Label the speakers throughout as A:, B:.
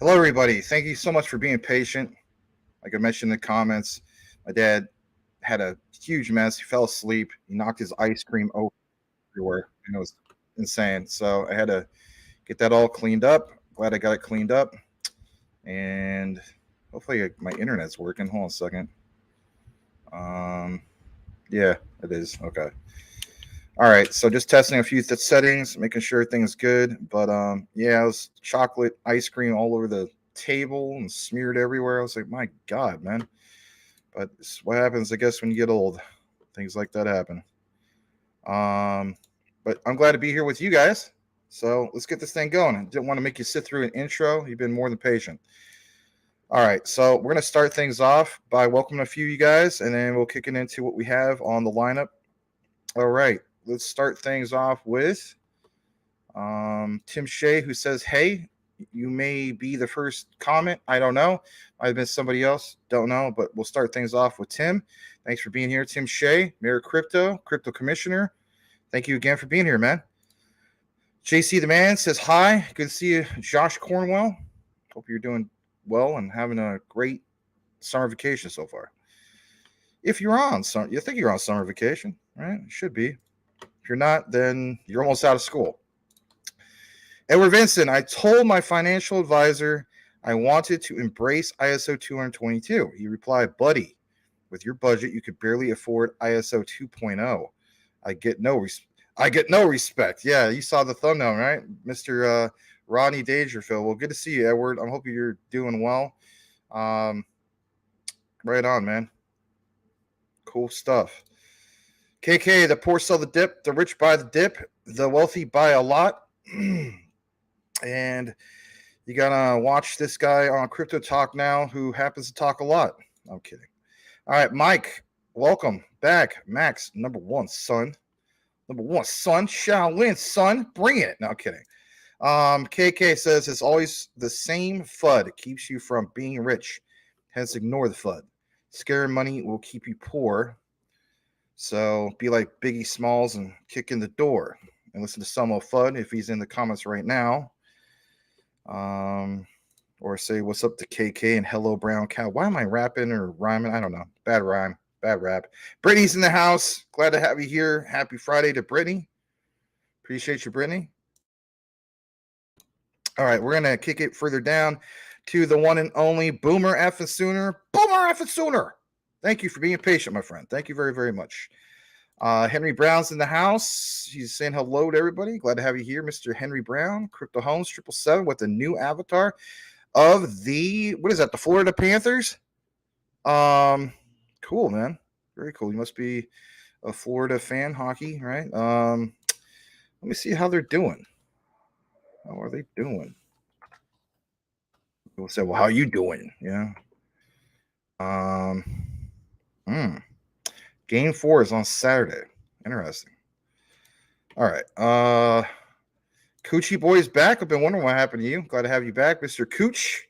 A: Hello, everybody. Thank you so much for being patient. Like I mentioned in the comments, my dad had a huge mess. He fell asleep. He knocked his ice cream over everywhere, and it was insane. So I had to get that all cleaned up. Glad I got it cleaned up, and hopefully my internet's working. Hold on a second. Um, yeah, it is. Okay. All right. So just testing a few settings, making sure everything's good. But yeah, it was chocolate ice cream all over the table and smeared everywhere. I was like, my God, man. But it's what happens, I guess, when you get old. Things like that happen. But I'm glad to be here with you guys. So let's get this thing going. I didn't want to make you sit through an intro. You've been more than patient. All right, so we're going to start things off by welcoming a few of you guys, and then we'll kick it into what we have on the lineup. All right, let's start things off with Tim Shea, who says, hey, you may be the first comment. I don't know. Might have been somebody else. Don't know, but we'll start things off with Tim. Thanks for being here, Tim Shea, Mayor Crypto Commissioner. Thank you again for being here, man. JC the Man says hi. Good to see you, Josh Cornwell. Hope you're doing well and having a great summer vacation so far. If you're on summer, you think you're on summer vacation, right? You should be. If you're not, then you're almost out of school. Edward Vincent, I told my financial advisor I wanted to embrace ISO 222. He replied, buddy, with your budget, you could barely afford ISO 2.0. I get no respect. Yeah, you saw the thumbnail, right? Mr. Rodney Dangerfield. Well, good to see you, Edward. I hope you're doing well. Right on, man. Cool stuff. KK, the poor sell the dip, the rich buy the dip, the wealthy buy a lot. And you gotta watch this guy on Crypto Talk Now who happens to talk a lot. I'm kidding. All right, Mike, welcome back. Max, number one, son. Shaolin, son. Bring it. No, I'm kidding. KK says it's always the same FUD. It keeps you from being rich. Hence, ignore the FUD. Scare money will keep you poor. So be like Biggie Smalls and kick in the door and listen to Samo FUD if he's in the comments right now. Or say what's up to KK and hello brown cow. Why am I rapping or rhyming? I don't know. Bad rhyme, bad rap. Brittany's in the house. Glad to have you here. Happy Friday to Brittany. Appreciate you, Brittany. All right, we're gonna kick it further down to the one and only Boomer Effing Sooner. Boomer Effing Sooner. Thank you for being patient, my friend. Thank you very, very much. Henry Brown's in the house. He's saying hello to everybody. Glad to have you here, Mr. Henry Brown. Crypto Homes 777 with a new avatar of the, what is that, the Florida Panthers? Cool, man. Very cool. You must be a Florida fan, hockey, right? Let me see how they're doing. How are they doing? People say, well, how are you doing? Yeah. Game 4 is on Saturday. Interesting. All right. Coochie Boy is back. I've been wondering what happened to you. Glad to have you back, Mr. Cooch.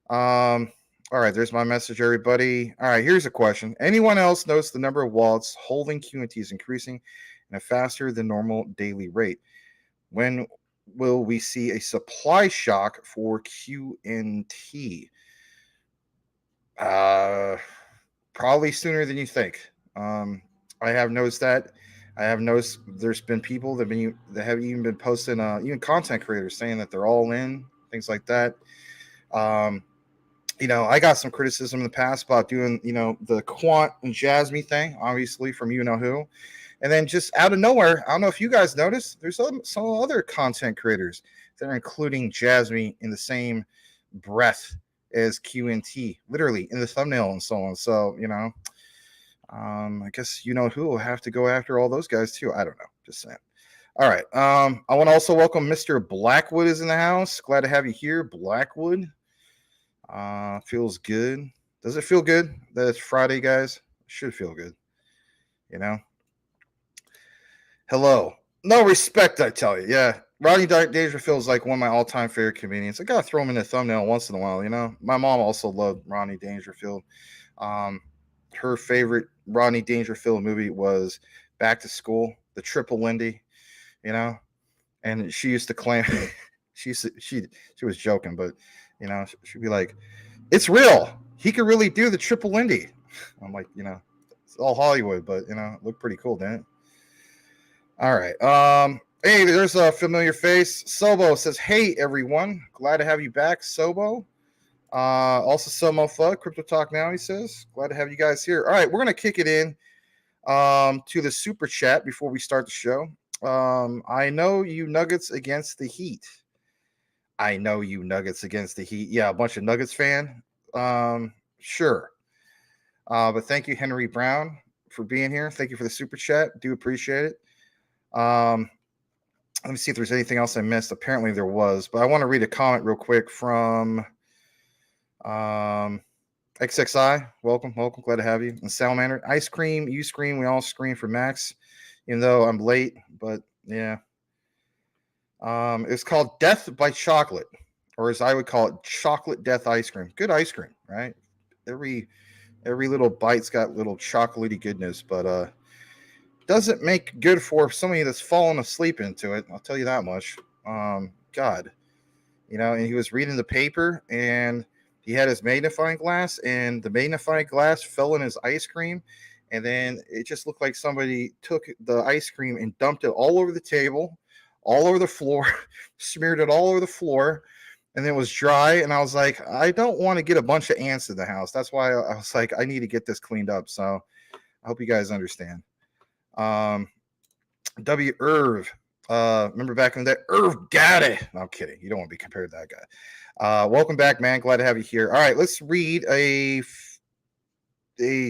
A: All right, there's my message, everybody. All right, here's a question. Anyone else notice the number of wallets holding QNT is increasing at a faster than normal daily rate? When will we see a supply shock for QNT? Probably sooner than you think. I have noticed that. I have noticed there's been people that have even been posting, even content creators saying that they're all in, things like that. I got some criticism in the past about doing, the Quant and Jasmine thing, obviously from you know who. And then just out of nowhere, I don't know if you guys noticed, there's some other content creators that are including Jasmine in the same breath as QNT, literally in the thumbnail and so on. So, I guess you know who will have to go after all those guys too. I don't know. Just saying. All right. I want to also welcome Mr. Blackwood is in the house. Glad to have you here, Blackwood. Feels good. Does it feel good that it's Friday, guys? It should feel good. Hello. No respect, I tell you. Yeah. Rodney Dangerfield is like one of my all-time favorite comedians. I gotta throw him in the thumbnail once in a while, My mom also loved Rodney Dangerfield. Her favorite Rodney Dangerfield movie was Back to School, the Triple Lindy, and she used to claim she was joking, but she'd be like, "It's real. He could really do the triple Indy." I'm like, it's all Hollywood, but it looked pretty cool, didn't it? All right. Hey, there's a familiar face. Sobo says, "Hey everyone, glad to have you back, Sobo." Also Somo Fuck, Crypto Talk Now, he says. Glad to have you guys here. All right, we're gonna kick it in to the super chat before we start the show. I know you Nuggets against the Heat. I know you Nuggets against the Heat. Yeah, a bunch of Nuggets fan. Sure. But thank you, Henry Brown, for being here. Thank you for the super chat. Do appreciate it. Let me see if there's anything else I missed. Apparently there was, but I want to read a comment real quick from XXI. Welcome. Glad to have you. And Salamander. Ice cream, you scream, we all scream for Max, even though I'm late, but yeah. It's called Death by Chocolate, or as I would call it, chocolate death ice cream. Good ice cream, right? Every little bite's got little chocolatey goodness, but doesn't make good for somebody that's fallen asleep into it. I'll tell you that much. God, and he was reading the paper and he had his magnifying glass and the magnifying glass fell in his ice cream. And then it just looked like somebody took the ice cream and dumped it all over the table, all over the floor, smeared it all over the floor. And then it was dry. And I was like, I don't want to get a bunch of ants in the house. That's why I was like, I need to get this cleaned up. So I hope you guys understand. W. Irv. Remember back in the day? Irv got it. No, I'm kidding. You don't want to be compared to that guy. Welcome back, man. Glad to have you here. All right, let's read a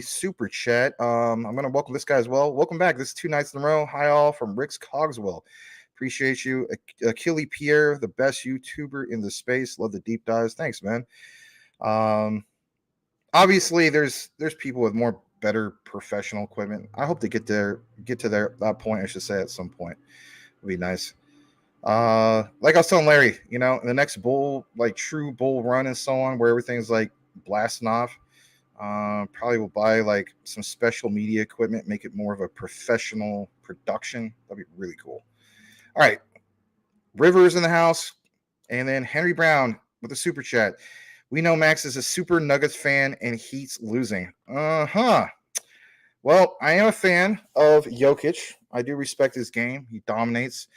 A: super chat. I'm going to welcome this guy as well. Welcome back. This is 2 nights in a row. Hi, all, from Rick's Cogswell. Appreciate you. Achille Pierre, the best YouTuber in the space. Love the deep dives. Thanks, man. Obviously, there's people with better professional equipment. I hope to get to that point, I should say, at some point. It'd be nice. Like I was telling Larry, in the next true bull run and so on, where everything's like blasting off, probably will buy like some special media equipment, make it more of a professional production. That'd be really cool. All right, Rivers in the house, and then Henry Brown with a super chat. We know Max is a super Nuggets fan and Heat's losing. Well, I am a fan of Jokic. I do respect his game. He dominates.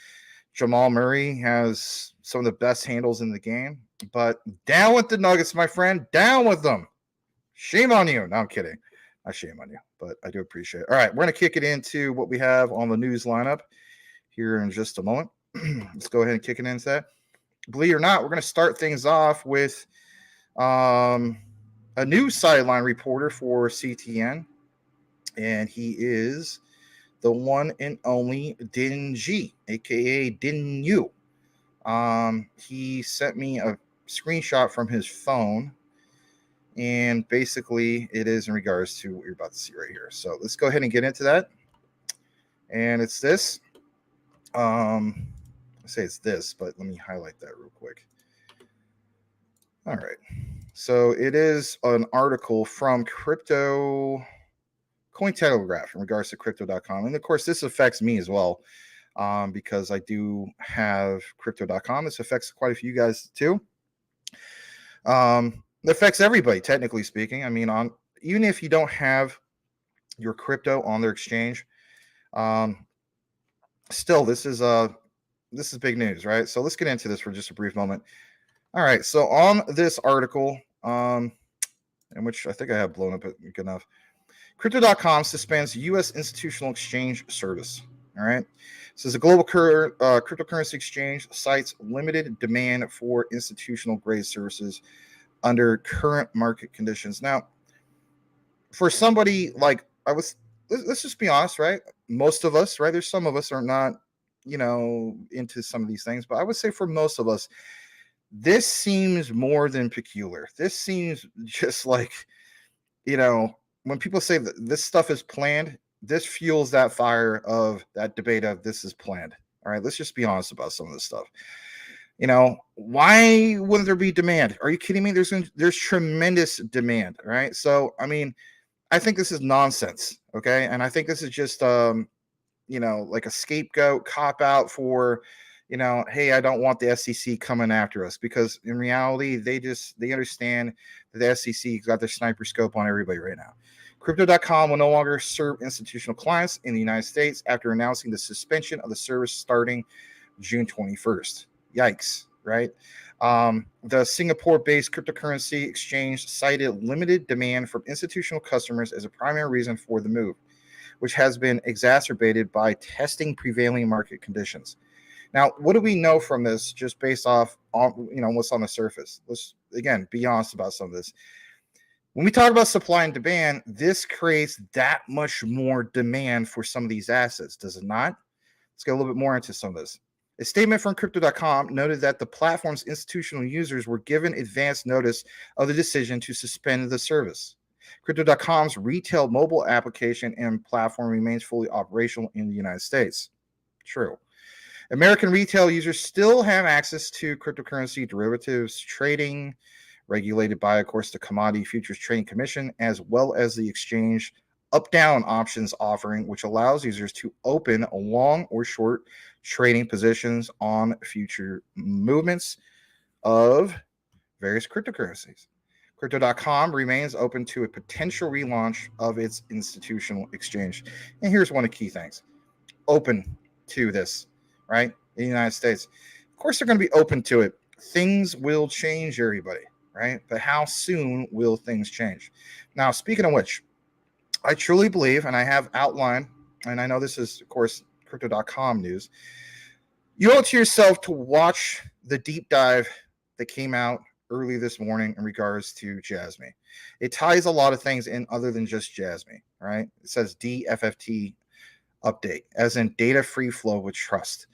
A: Jamal Murray has some of the best handles in the game. But down with the Nuggets, my friend. Down with them. Shame on you. No, I'm kidding. Not shame on you, but I do appreciate it. All right, we're going to kick it into what we have on the news lineup here in just a moment. Let's go ahead and kick it into that. Believe it or not, we're going to start things off with a new sideline reporter for CTN, and he is the one and only Din G, aka Din Yu. He sent me a screenshot from his phone, and basically it is in regards to what you're about to see right here. So let's go ahead and get into that. And it's this. I say it's this, but let me highlight that real quick. All right. So it is an article from Cointelegraph in regards to crypto.com. And of course, this affects me as well, because I do have crypto.com. This affects quite a few guys too. It affects everybody, technically speaking. I mean, even if you don't have your crypto on their exchange, still, this is big news, right? So let's get into this for just a brief moment. All right. So on this article, in which I think I have blown up good enough, Crypto.com suspends U.S. institutional exchange service. All right. So the global cryptocurrency exchange cites limited demand for institutional grade services under current market conditions. Now, for somebody like let's just be honest, right? Most of us, right? There's some of us are not, into some of these things, but I would say for most of us, this seems more than peculiar. This seems just like, when people say that this stuff is planned, this fuels that fire of that debate of this is planned. All right, let's just be honest about some of this stuff. Why wouldn't there be demand? Are you kidding me? There's tremendous demand, right? So, I mean, I think this is nonsense, okay? And I think this is just, like a scapegoat cop out for, hey, I don't want the SEC coming after us, because in reality, they understand that the SEC got their sniper scope on everybody right now. Crypto.com will no longer serve institutional clients in the United States after announcing the suspension of the service starting June 21st. Yikes, right? The Singapore-based cryptocurrency exchange cited limited demand from institutional customers as a primary reason for the move, which has been exacerbated by testing prevailing market conditions. Now, what do we know from this, just based off on what's on the surface? Let's again be honest about some of this. When we talk about supply and demand, this creates that much more demand for some of these assets, does it not? Let's get a little bit more into some of this. A statement from Crypto.com noted that the platform's institutional users were given advance notice of the decision to suspend the service. Crypto.com's retail mobile application and platform remains fully operational in the United States. True. American retail users still have access to cryptocurrency derivatives trading, regulated by, of course, the Commodity Futures Trading Commission, as well as the exchange up-down options offering, which allows users to open long or short trading positions on future movements of various cryptocurrencies. Crypto.com remains open to a potential relaunch of its institutional exchange. And here's one of the key things. Open to this, right? In the United States. Of course, they're going to be open to it. Things will change, everybody, right? But how soon will things change? Now, speaking of which, I truly believe, and I have outlined, and I know this is, of course, Crypto.com news, you owe it to yourself to watch the deep dive that came out early this morning in regards to Jasmy. It ties a lot of things in other than just Jasmy, right? It says DFFT update, as in data free flow with trust.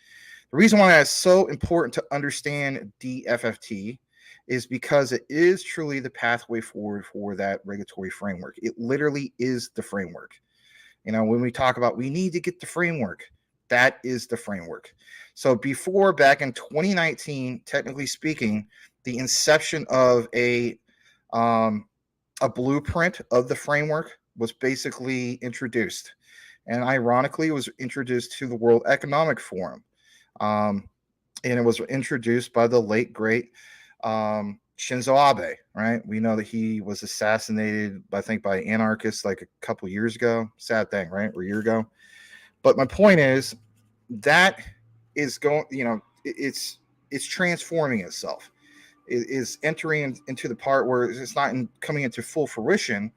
A: The reason why it's so important to understand DFFT is because it is truly the pathway forward for that regulatory framework. It literally is the framework. When we talk about we need to get the framework, that is the framework. So before, back in 2019, technically speaking, the inception of a blueprint of the framework was basically introduced. And ironically, it was introduced to the World Economic Forum. And it was introduced by the late, great Shinzo Abe, right? We know that he was assassinated, I think, by anarchists like a couple years ago. Sad thing, right? Or a year ago. But my point is that is going, it's transforming itself. It is entering into the part where it's not coming into full fruition,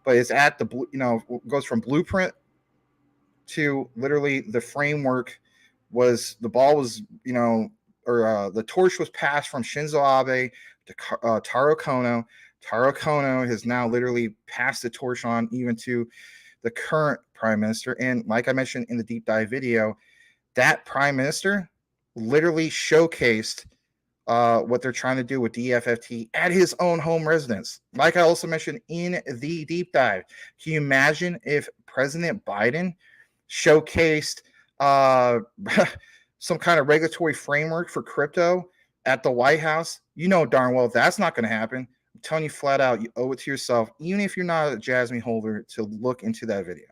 A: but it's at the, goes from blueprint to literally the framework. The torch was passed from Shinzo Abe to Taro Kono. Taro Kono has now literally passed the torch on even to the current prime minister. And like I mentioned in the deep dive video, that prime minister literally showcased what they're trying to do with DFFT at his own home residence. Like I also mentioned in the deep dive, can you imagine if President Biden showcased some kind of regulatory framework for crypto at the White House? You know darn well that's not going to happen. I'm telling you flat out, you owe it to yourself, even if you're not a Jasmy holder, to look into that video.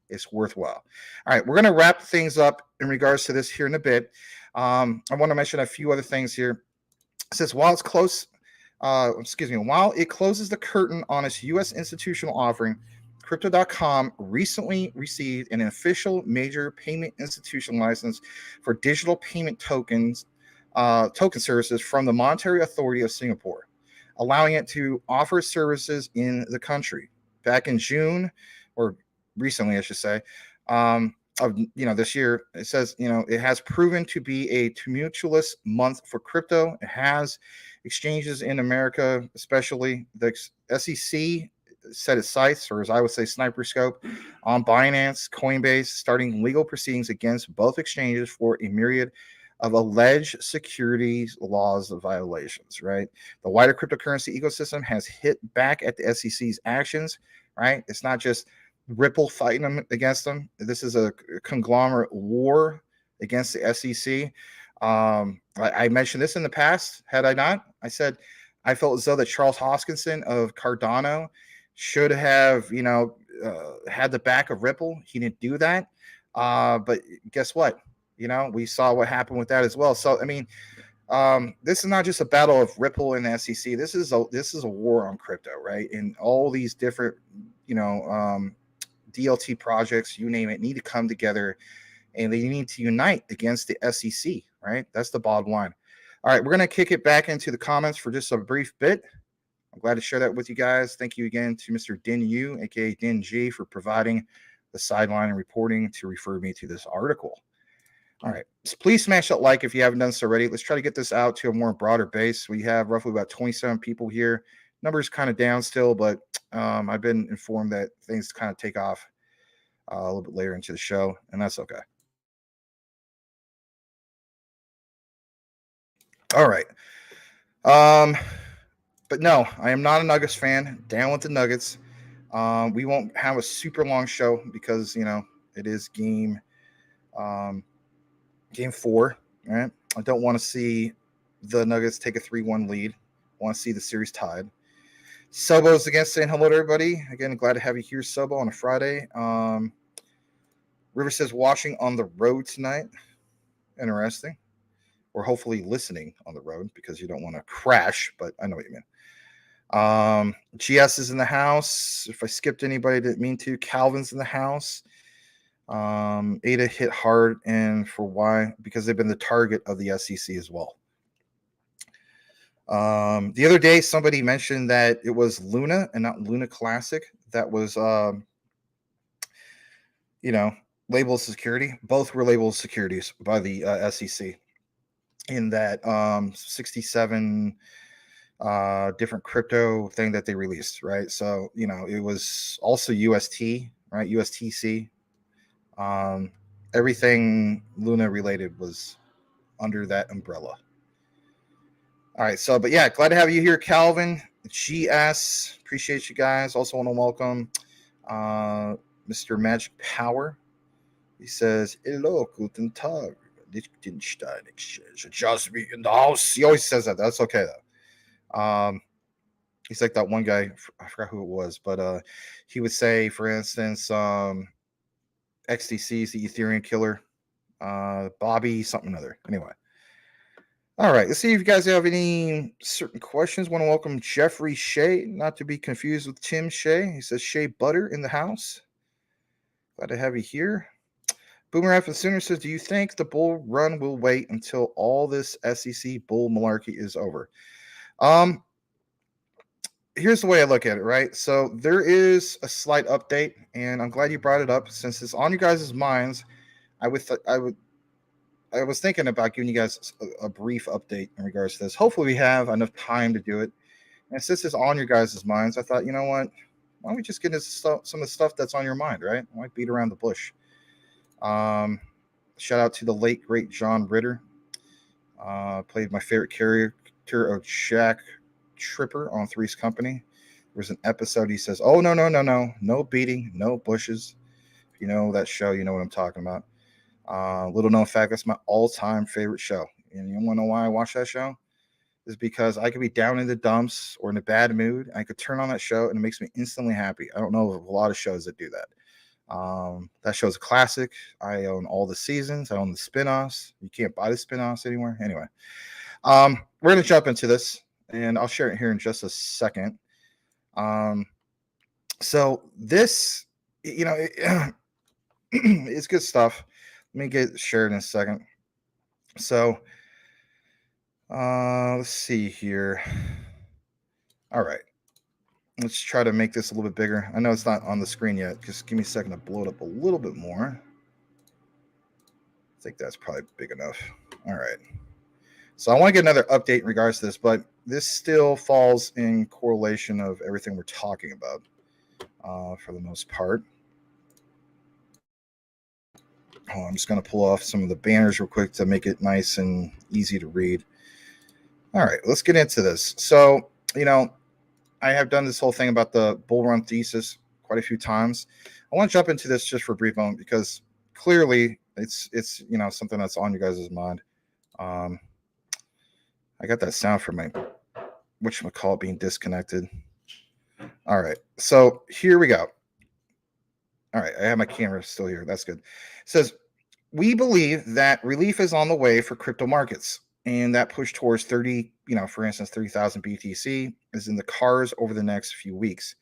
A: It's worthwhile. All right, we're going to wrap things up in regards to this here in a bit. I want to mention a few other things here. It says while it closes the curtain on its U.S. institutional offering, Crypto.com recently received an official major payment institution license for digital payment token services from the Monetary Authority of Singapore, allowing it to offer services in the country. Back in June, or recently, I should say, of this year, it says it has proven to be a tumultuous month for crypto. It has exchanges in America, especially the SEC set its sights, or as I would say, sniper scope, on Binance, Coinbase, starting legal proceedings against both exchanges for a myriad of alleged securities laws violations, right? The wider cryptocurrency ecosystem has hit back at the SEC's actions, right? It's not just Ripple fighting them against them. This is a conglomerate war against the SEC. I mentioned this in the past, had I not? I said I felt as though that Charles Hoskinson of Cardano should have, had the back of Ripple. He didn't do that. But guess what? We saw what happened with that as well. So I mean, this is not just a battle of Ripple and the SEC. This is a war on crypto, right? And all these different, DLT projects, you name it, need to come together, and they need to unite against the SEC, right? That's the bottom line. All right, we're gonna kick it back into the comments for just a brief bit. I'm glad to share that with you guys. Thank you again to Mr. Din Yu, aka Din G, for providing the sideline and reporting to refer me to this article. All right. So please smash that like if you haven't done so already. Let's try to get this out to a more broader base. We have roughly about 27 people here. Numbers kind of down still, but I've been informed that things kind of take off a little bit later into the show, and that's okay. All right. But no, I am not a Nuggets fan. Down with the Nuggets. We won't have a super long show because it is game 4, right? I don't want to see the Nuggets take a 3-1 lead. I want to see the series tied. Sobo's against saying hello to everybody. Again, glad to have you here, Sobo, on a Friday. River says watching on the road tonight. Interesting. Or hopefully listening on the road because you don't want to crash, but I know what you mean. GS is in the house. If I skipped anybody, I didn't mean to. Calvin's in the house. Ada hit hard, and for why? Because they've been the target of the SEC as well. The other day, somebody mentioned that it was Luna and not Luna Classic that was, labeled security. Both were labeled securities by the SEC. In that 67 different crypto thing that they released, right? So it was also UST, right? USTC. Everything Luna related was under that umbrella. All right, so but yeah, glad to have you here, Calvin. GS, appreciate you guys. Also want to welcome Mr. Magic Power. He says, "Hello, guten Tag, Liechtenstein Exchange. Just be in the house." He always says that. That's okay though. He's like that one guy. I forgot who it was, but he would say, for instance, XDC is the Ethereum killer. Bobby something other. Anyway. All right. Let's see if you guys have any certain questions. Want to welcome Jeffrey Shea, not to be confused with Tim Shea. He says Shea Butter in the house. Glad to have you here. Boomer F and Sooner says, do you think the bull run will wait until all this SEC bull malarkey is over? Here's the way I look at it, right? So there is a slight update, and I'm glad you brought it up since it's on you guys' minds. I was thinking about giving you guys a brief update in regards to this. Hopefully we have enough time to do it. And since it's on your guys' minds, I thought, you know what? Why don't we just get into some of the stuff that's on your mind, right? Why beat around the bush? Shout out to the late, great John Ritter. Played my favorite character of Shaq Tripper on Three's Company. There was an episode he says, oh, no beating, no bushes. If you know that show, you know what I'm talking about. Little known fact, that's my all-time favorite show. And you want to know why I watch that show? Is because I could be down in the dumps or in a bad mood. I could turn on that show and it makes me instantly happy. I don't know of a lot of shows that do that. That show's a classic. I own all the seasons. I own the spin-offs. You can't buy the spin-offs anywhere. Anyway, we're going to jump into this, and I'll share it here in just a second. So this, it's good stuff. Let me get it shared in a second. So let's see here. All right. Let's try to make this a little bit bigger. I know it's not on the screen yet. Just give me a second to blow it up a little bit more. I think that's probably big enough. All right. So I want to get another update in regards to this, but this still falls in correlation of everything we're talking about for the most part. I'm just going to pull off some of the banners real quick to make it nice and easy to read. All right, let's get into this. So, I have done this whole thing about the bull run thesis quite a few times. I want to jump into this just for a brief moment because clearly it's something that's on you guys' mind. I got that sound from my whatchamacallit being disconnected. All right, so here we go. All right, I have my camera still here. That's good. It says, we believe that relief is on the way for crypto markets, and that push towards 30, for instance, 30,000 BTC is in the cars over the next few weeks.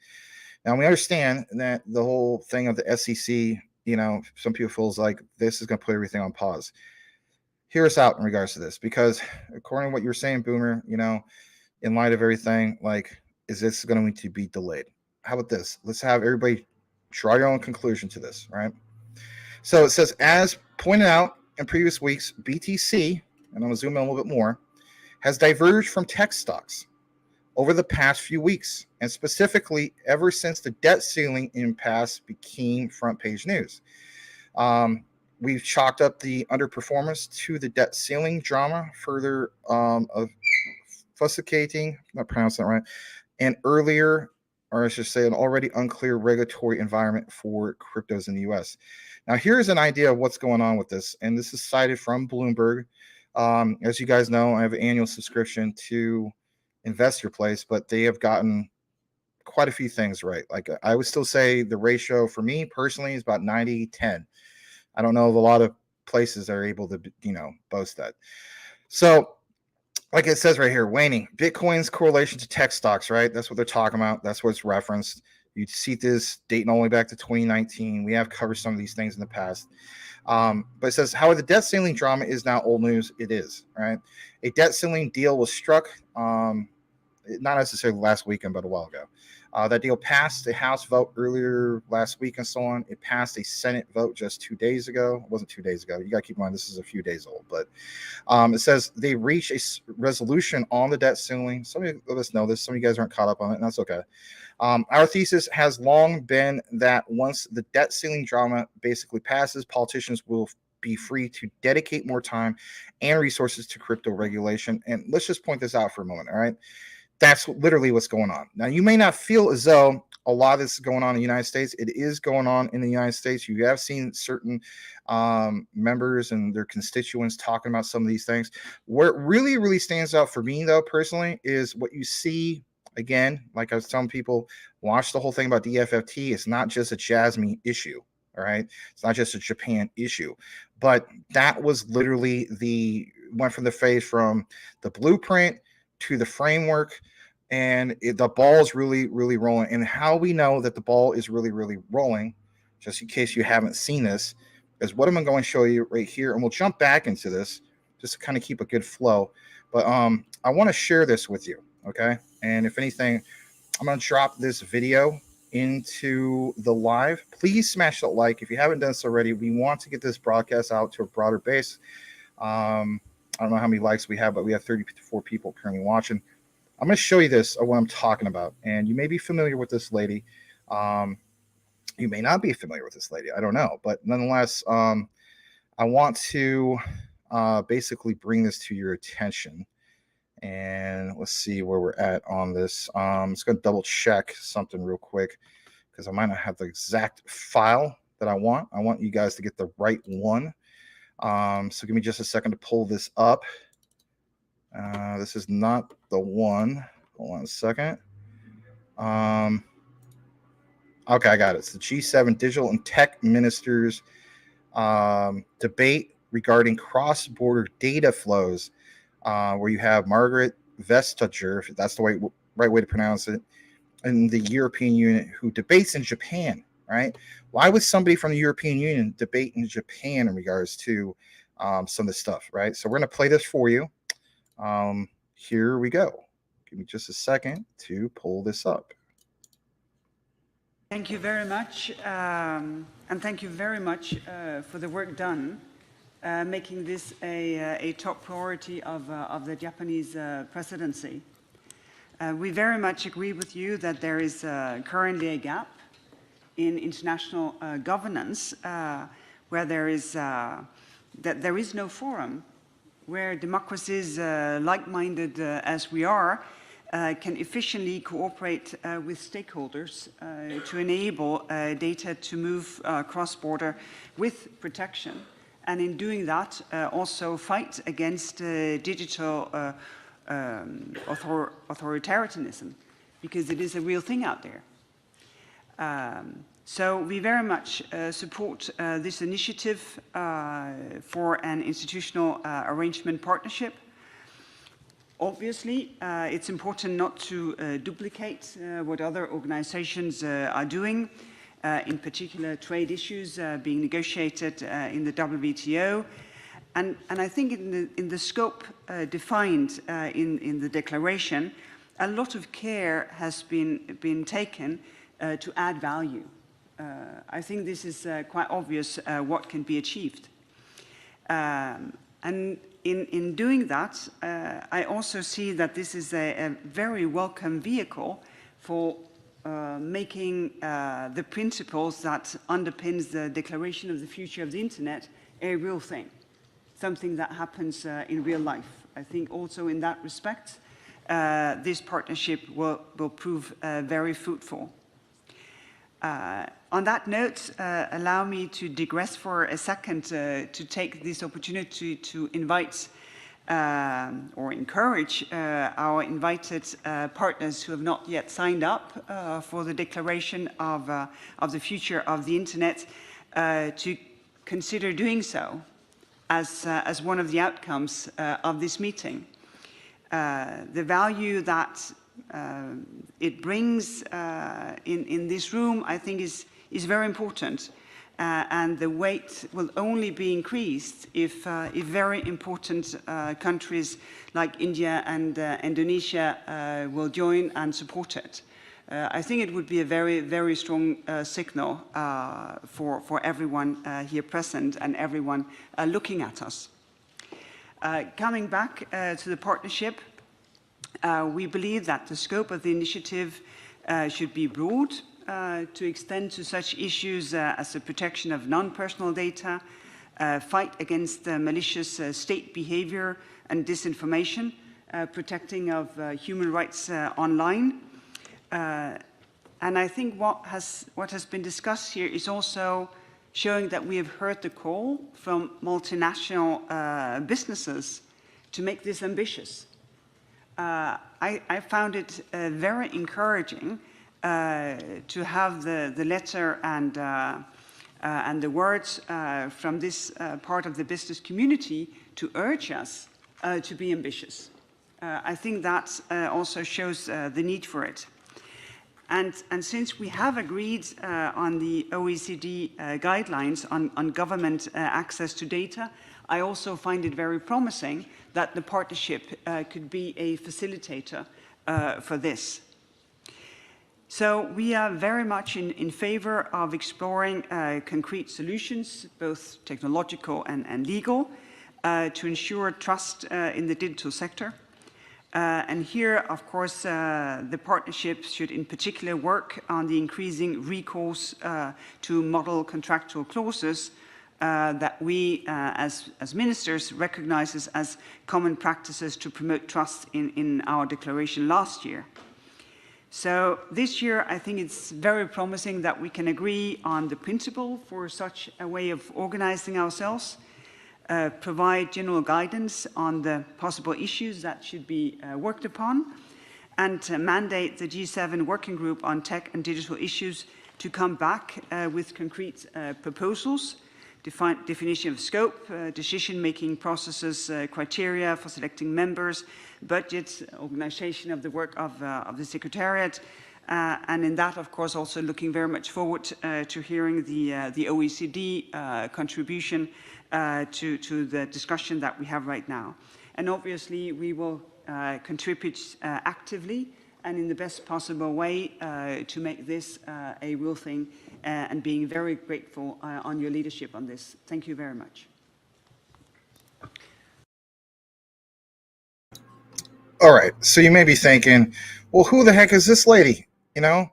A: Now, we understand that the whole thing of the SEC, some people feels like this is going to put everything on pause. Hear us out in regards to this, because according to what you're saying, Boomer, in light of everything, like, is this going to be delayed? How about this? Let's have everybody draw your own conclusion to this, right? So it says, as pointed out in previous weeks, BTC, and I'm going to zoom in a little bit more, has diverged from tech stocks over the past few weeks, and specifically ever since the debt ceiling impasse became front page news. We've chalked up the underperformance to the debt ceiling drama, further obfuscating, not pronouncing that right, and earlier, or I should say, an already unclear regulatory environment for cryptos in the US. Now, here's an idea of what's going on with this, and this is cited from Bloomberg. As you guys know, I have an annual subscription to Investor Place, but they have gotten quite a few things right. Like, I would still say the ratio for me personally is about 90-10. I don't know of a lot of places that are able to, boast that. So, like it says right here, waning Bitcoin's correlation to tech stocks, right? That's what they're talking about. That's what's referenced. You see this dating all the way back to 2019. We have covered some of these things in the past. But it says, however, the debt ceiling drama is now old news. It is, right? A debt ceiling deal was struck, not necessarily last weekend, but a while ago. That deal passed the House vote earlier last week and so on. It passed a Senate vote just 2 days ago. It wasn't 2 days ago. You got to keep in mind this is a few days old. But it says they reached a resolution on the debt ceiling. Some of us know this. Some of you guys aren't caught up on it, and that's okay. Our thesis has long been that once the debt ceiling drama basically passes, politicians will be free to dedicate more time and resources to crypto regulation. And let's just point this out for a moment, all right? That's literally what's going on. Now, you may not feel as though a lot of this is going on in the United States. It is going on in the United States. You have seen certain members and their constituents talking about some of these things. Where it really, really stands out for me, though, personally, is what you see. Again, like I was telling people, watch the whole thing about DFFT. It's not just a Jasmine issue, all right? It's not just a Japan issue. But that was literally went from the phase from the blueprint to the framework, and the ball is really, really rolling. And how we know that the ball is really, really rolling, just in case you haven't seen this, is what I'm going to show you right here. And we'll jump back into this just to kind of keep a good flow. But I want to share this with you, okay? And if anything, I'm going to drop this video into the live. Please smash that like if you haven't done so already. We want to get this broadcast out to a broader base. I don't know how many likes we have, but we have 34 people currently watching. I'm going to show you this of what I'm talking about. And you may be familiar with this lady. You may not be familiar with this lady. I don't know. But nonetheless, I want to basically bring this to your attention. And let's see where we're at on this. I'm just going to double check something real quick, because I might not have the exact file that I want. I want you guys to get the right one. So give me just a second to pull this up. This is not the one. Hold on a second. Okay, I got it. It's the G7 Digital and Tech Ministers debate regarding cross-border data flows, where you have Margaret Vestager, if that's the right way to pronounce it, in the European Union, who debates in Japan, right? Why would somebody from the European Union debate in Japan in regards to some of this stuff, right? So we're going to play this for you. Here we go. Give me just a second to pull this up.
B: Thank you very much, and thank you very much for the work done, making this a top priority of the Japanese presidency. We very much agree with you that there is currently a gap in international governance, where there is no forum where democracies like-minded as we are can efficiently cooperate with stakeholders to enable data to move cross-border with protection, and in doing that also fight against digital authoritarianism, because it is a real thing out there. So we very much support this initiative for an institutional arrangement partnership. Obviously, it's important not to duplicate what other organizations are doing, in particular trade issues being negotiated in the WTO. And I think in the scope defined in the declaration, a lot of care has been taken to add value. I think this is quite obvious what can be achieved. And in doing that, I also see that this is a very welcome vehicle for making the principles that underpins the Declaration of the Future of the Internet a real thing, something that happens in real life. I think also in that respect, this partnership will prove very fruitful. On that note, allow me to digress for a second to take this opportunity to invite or encourage our invited partners who have not yet signed up for the Declaration of the Future of the Internet to consider doing so as one of the outcomes of this meeting. The value that it brings in this room, I think, is very important. And the weight will only be increased if very important countries like India and Indonesia will join and support it. I think it would be a very, very strong signal for everyone here present and everyone looking at us. Coming back to the partnership, we believe that the scope of the initiative should be broad to extend to such issues as the protection of non-personal data, fight against malicious state behavior and disinformation, protecting of human rights online. And I think what has been discussed here is also showing that we have heard the call from multinational businesses to make this ambitious. I found it very encouraging to have the letter and the words from this part of the business community to urge us to be ambitious. I think that also shows the need for it. And since we have agreed on the OECD guidelines on government access to data, I also find it very promising that the partnership could be a facilitator for this. So we are very much in favor of exploring concrete solutions, both technological and legal, to ensure trust in the digital sector. And here, of course, the partnership should in particular work on the increasing recourse to model contractual clauses that we, as ministers, recognize as common practices to promote trust in our declaration last year. So this year, I think it's very promising that we can agree on the principle for such a way of organizing ourselves, provide general guidance on the possible issues that should be worked upon, and mandate the G7 working group on tech and digital issues to come back with concrete proposals, definition of scope, decision-making processes, criteria for selecting members, budgets, organization of the work of the Secretariat, and in that, of course, also looking very much forward to hearing the OECD contribution to the discussion that we have right now. And obviously, we will contribute actively and in the best possible way to make this a real thing, and being very grateful on your leadership on this. Thank you very much.
A: All right. So you may be thinking, well, who the heck is this lady? You know,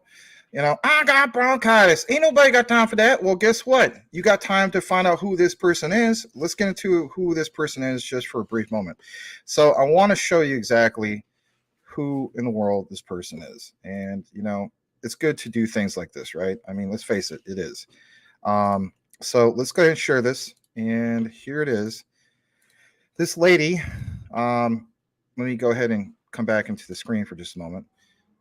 A: I got bronchitis. Ain't nobody got time for that. Well, guess what? You got time to find out who this person is. Let's get into who this person is just for a brief moment. So I want to show you exactly who in the world this person is. And, it's good to do things like this, right? I mean, let's face it, it is. So let's go ahead and share this. And here it is. This lady, let me go ahead and come back into the screen for just a moment.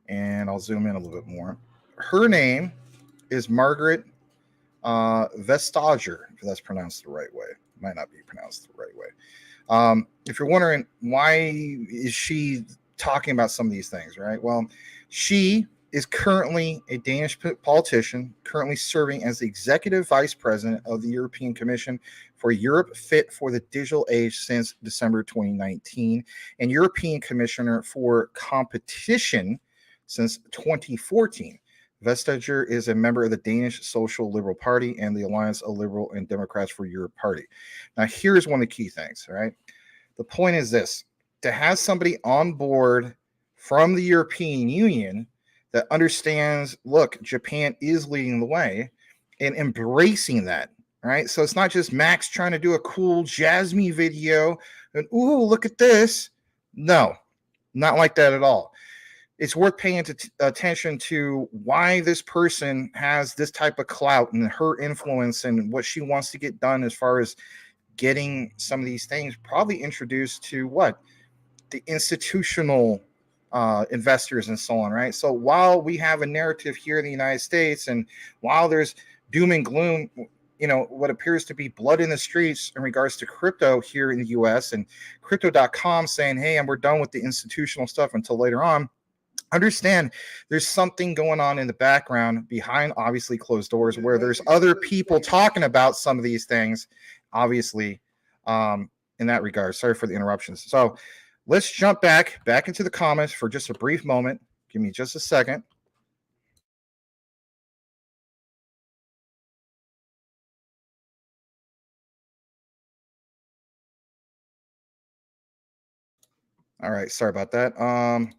A: And I'll zoom in a little bit more. Her name is Margaret Vestager, if that's pronounced the right way. Might not be pronounced the right way. If you're wondering why is she talking about some of these things, right? Well, she is currently a Danish politician, currently serving as the executive vice president of the European Commission for Europe Fit for the Digital Age since December 2019, and European Commissioner for Competition since 2014. Vestager is a member of the Danish Social Liberal Party and the Alliance of Liberal and Democrats for Europe Party. Now, here's one of the key things, right? The point is this: to have somebody on board from the European Union that understands, look, Japan is leading the way and embracing that, right? So it's not just Max trying to do a cool Jasmine video and, ooh, look at this. No, not like that at all. It's worth paying attention to why this person has this type of clout and her influence and what she wants to get done as far as getting some of these things probably introduced to what? The institutional investors and so on, right? So while we have a narrative here in the United States and while there's doom and gloom, what appears to be blood in the streets in regards to crypto here in the US and crypto.com saying, hey, we're done with the institutional stuff until later on. Understand there's something going on in the background behind obviously closed doors where there's other people talking about some of these things, obviously, in that regard. Sorry for the interruptions. So let's jump back into the comments for just a brief moment. Give me just a second. All right, sorry about that.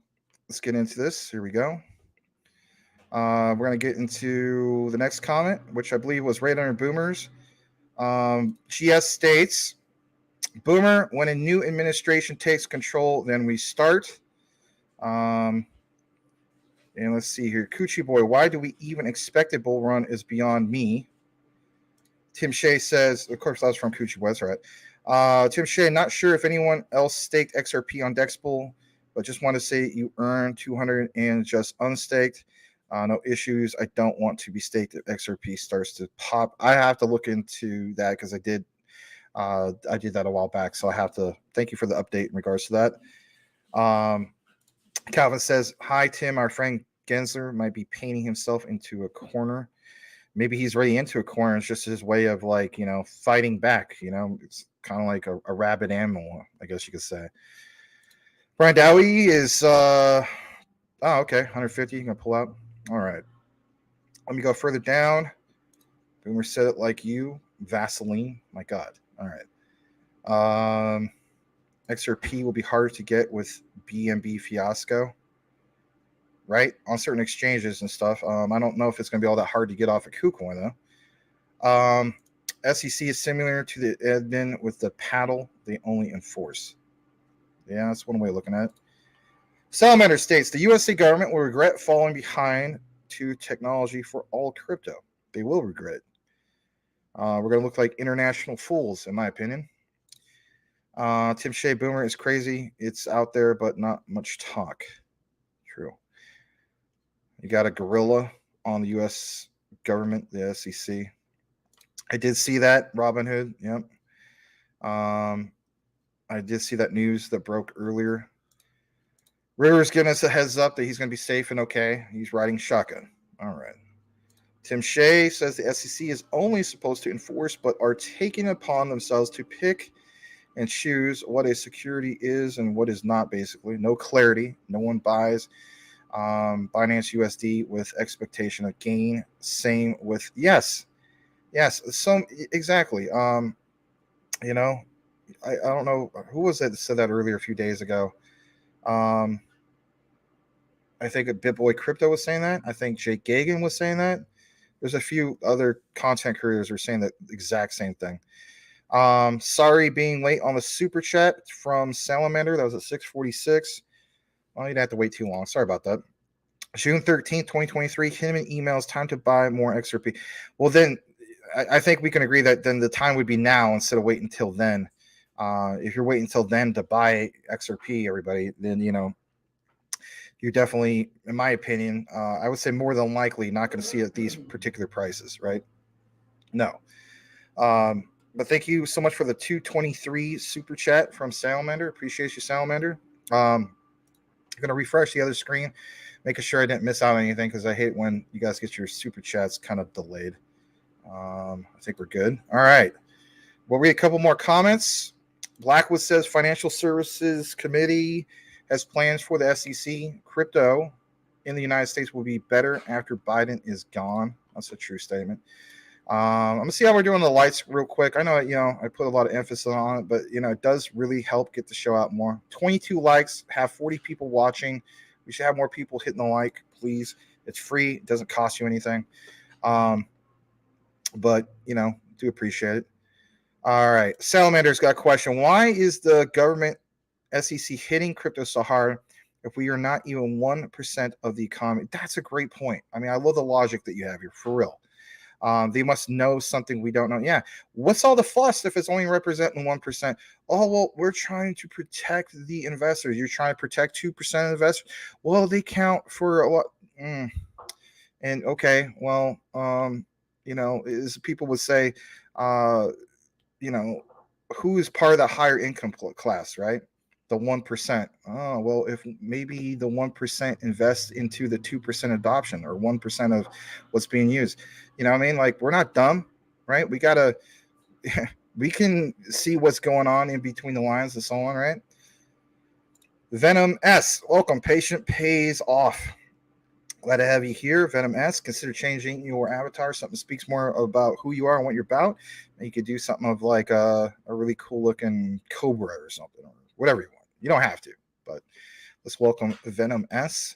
A: Let's get into this. Here we go. We're going to get into the next comment, which I believe was right under Boomers. GS states, Boomer, when a new administration takes control, then we start. And let's see here. Coochie Boy, why do we even expect a bull run is beyond me. Tim Shea says, of course, that was from Coochie Boy. That's right. Tim Shea, not sure if anyone else staked XRP on Dexbull, but just want to say you earned 200 and just unstaked. No issues. I don't want to be staked if XRP starts to pop. I have to look into that because I did that a while back. So I have to thank you for the update in regards to that. Calvin says, hi, Tim. Our friend Gensler might be painting himself into a corner. Maybe he's already into a corner. It's just his way of fighting back. It's kind of like a rabid animal, I guess you could say. Brian Dowie is, okay, 150. You can pull out. All right. Let me go further down. Boomer said it like you. Vaseline. My God. All right. XRP will be harder to get with BNB fiasco, right? On certain exchanges and stuff. I don't know if it's going to be all that hard to get off of KuCoin, though. SEC is similar to the admin with the paddle. They only enforce. Yeah, that's one way of looking at it. Salamander states, the USA government will regret falling behind to technology for all crypto. They will regret it. We're going to look like international fools, in my opinion. Tim Shea, Boomer is crazy. It's out there, but not much talk. True. You got a gorilla on the U.S. government, the SEC. I did see that, Robinhood. Yep. I did see that news that broke earlier. Rivers giving us a heads up that he's going to be safe and okay. He's riding shotgun. All right. Tim Shea says the SEC is only supposed to enforce, but are taking upon themselves to pick and choose what a security is and what is not, basically. No clarity. No one buys Binance USD with expectation of gain. Same with, yes. So exactly. I don't know who was it that said that earlier a few days ago. I think BitBoy Crypto was saying that. I think Jake Gagan was saying that. There's a few other content creators who are saying the exact same thing. Sorry being late on the super chat from Salamander. That was at 6:46. Well, you didn't have to wait too long. Sorry about that. June 13th, 2023. Him an emails. Time to buy more XRP. Well, then I think we can agree that then the time would be now instead of waiting until then. If you're waiting until then to buy XRP, everybody, then you're definitely, in my opinion, I would say more than likely not going to see it at these particular prices, right? No. But thank you so much for the 223 super chat from Salamander. Appreciate you, Salamander. I'm going to refresh the other screen, making sure I didn't miss out on anything because I hate when you guys get your super chats kind of delayed. I think we're good. All right. We'll read a couple more comments. Blackwood says Financial Services Committee has plans for the SEC. Crypto in the United States will be better after Biden is gone. That's a true statement. I'm gonna see how we're doing the lights real quick. I know, I put a lot of emphasis on it, but it does really help get the show out more. 22 likes, have 40 people watching. We should have more people hitting the like, please. It's free, it doesn't cost you anything. But do appreciate it. All right, Salamander's got a question. Why is the government SEC hitting crypto so hard if we are not even 1% of the economy? That's a great point. I mean, I love the logic that you have here, for real. They must know something we don't know. Yeah. What's all the fuss if it's only representing 1%? Oh, well, we're trying to protect the investors. You're trying to protect 2% of investors. Well, they count for a lot. And okay, well, as people would say, who is part of the higher income class, right? The 1%. Oh, well, if maybe the 1% invests into the 2% adoption or 1% of what's being used, what I mean? Like, we're not dumb, right? We gotta, we can see what's going on in between the lines and so on, right? Venom S, welcome. Patient pays off. Glad to have you here, Venom S. Consider changing your avatar. Something speaks more about who you are and what you're about. And you could do something of like a really cool looking cobra or something, or whatever you want. You don't have to, but let's welcome Venom S.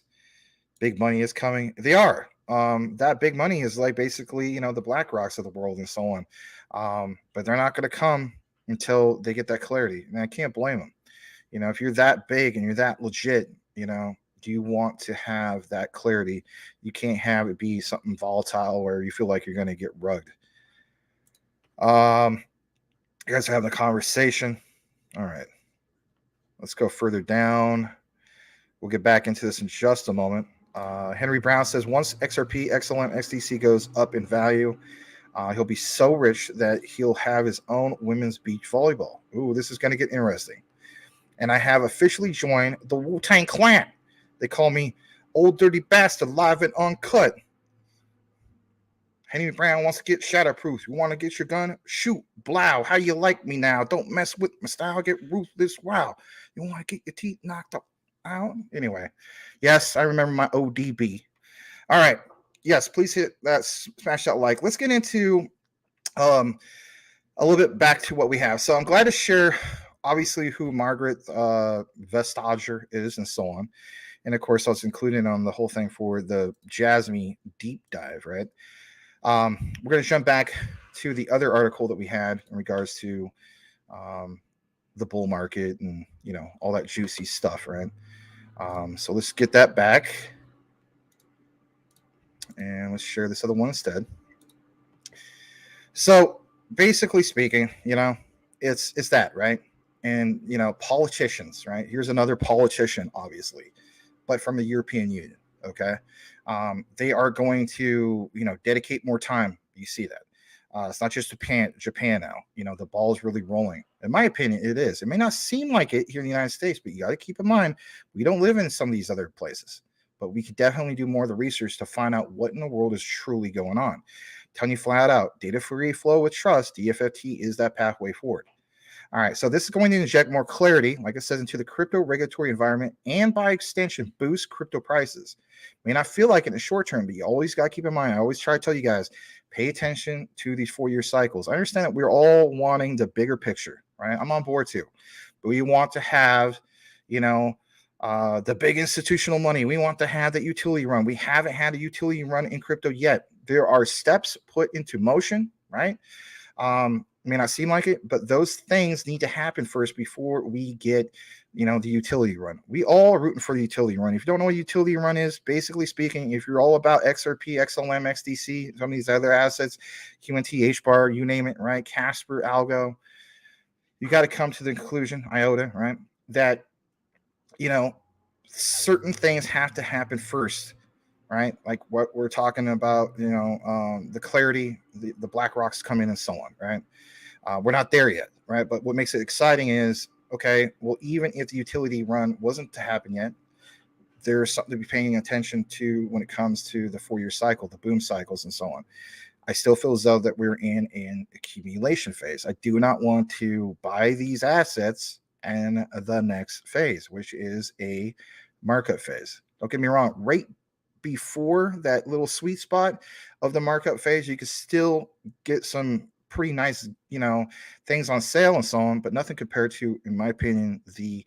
A: Big money is coming. They are. That big money is like basically, the Black Rocks of the world and so on. But they're not going to come until they get that clarity. And I can't blame them. If you're that big and you're that legit, do you want to have that clarity? You can't have it be something volatile where you feel like you're going to get rugged. You guys are having a conversation. All right. Let's go further down. We'll get back into this in just a moment. Henry Brown says once XRP, XLM, XDC goes up in value, he'll be so rich that he'll have his own women's beach volleyball. Ooh, this is going to get interesting. And I have officially joined the Wu-Tang Clan. They call me Old Dirty Bastard, live and uncut. Henry Brown wants to get shatterproof. You want to get your gun? Shoot, blow. How you like me now? Don't mess with my style. Get ruthless. Wow. You want to get your teeth knocked out? Anyway, yes, I remember my ODB. All right. Yes, please hit that, smash that like. Let's get into a little bit back to what we have. So I'm glad to share, obviously, who Margaret Vestager is and so on. And of course, I was included on the whole thing for the Jasmine deep dive, right? We're going to jump back to the other article that we had in regards to the bull market and, all that juicy stuff, right? So let's get that back. And let's share this other one instead. So basically speaking, it's that, right? And, politicians, right? Here's another politician, obviously, but from the European Union, okay? They are going to, dedicate more time. You see that. It's not just Japan now. The ball is really rolling. In my opinion, it is. It may not seem like it here in the United States, but you got to keep in mind, we don't live in some of these other places. But we could definitely do more of the research to find out what in the world is truly going on. Telling you flat out, data-free flow with trust, DFFT is that pathway forward. All right, so this is going to inject more clarity, like it says, into the crypto regulatory environment and by extension, boost crypto prices. May not feel like it in the short term, but you always got to keep in mind, I always try to tell you guys, pay attention to these 4-year cycles. I understand that we're all wanting the bigger picture, right? I'm on board too. But we want to have, the big institutional money. We want to have that utility run. We haven't had a utility run in crypto yet. There are steps put into motion, right? May not seem like it, but those things need to happen first before we get, the utility run. We all are rooting for the utility run. If you don't know what utility run is, basically speaking, if you're all about XRP, XLM, XDC, some of these other assets, QNT, HBAR, you name it, right? Casper, Algo, you got to come to the conclusion, IOTA, right? That, certain things have to happen first, right? Like what we're talking about, the clarity, the black rocks come in and so on, right? We're not there yet, right? But what makes it exciting is, okay, well, even if the utility run wasn't to happen yet, there's something to be paying attention to when it comes to the 4-year cycle, the boom cycles, and so on. I still feel as though that we're in an accumulation phase. I do not want to buy these assets in the next phase, which is a markup phase. Don't get me wrong, right before that little sweet spot of the markup phase, you can still get some pretty nice, things on sale and so on, but nothing compared to, in my opinion, the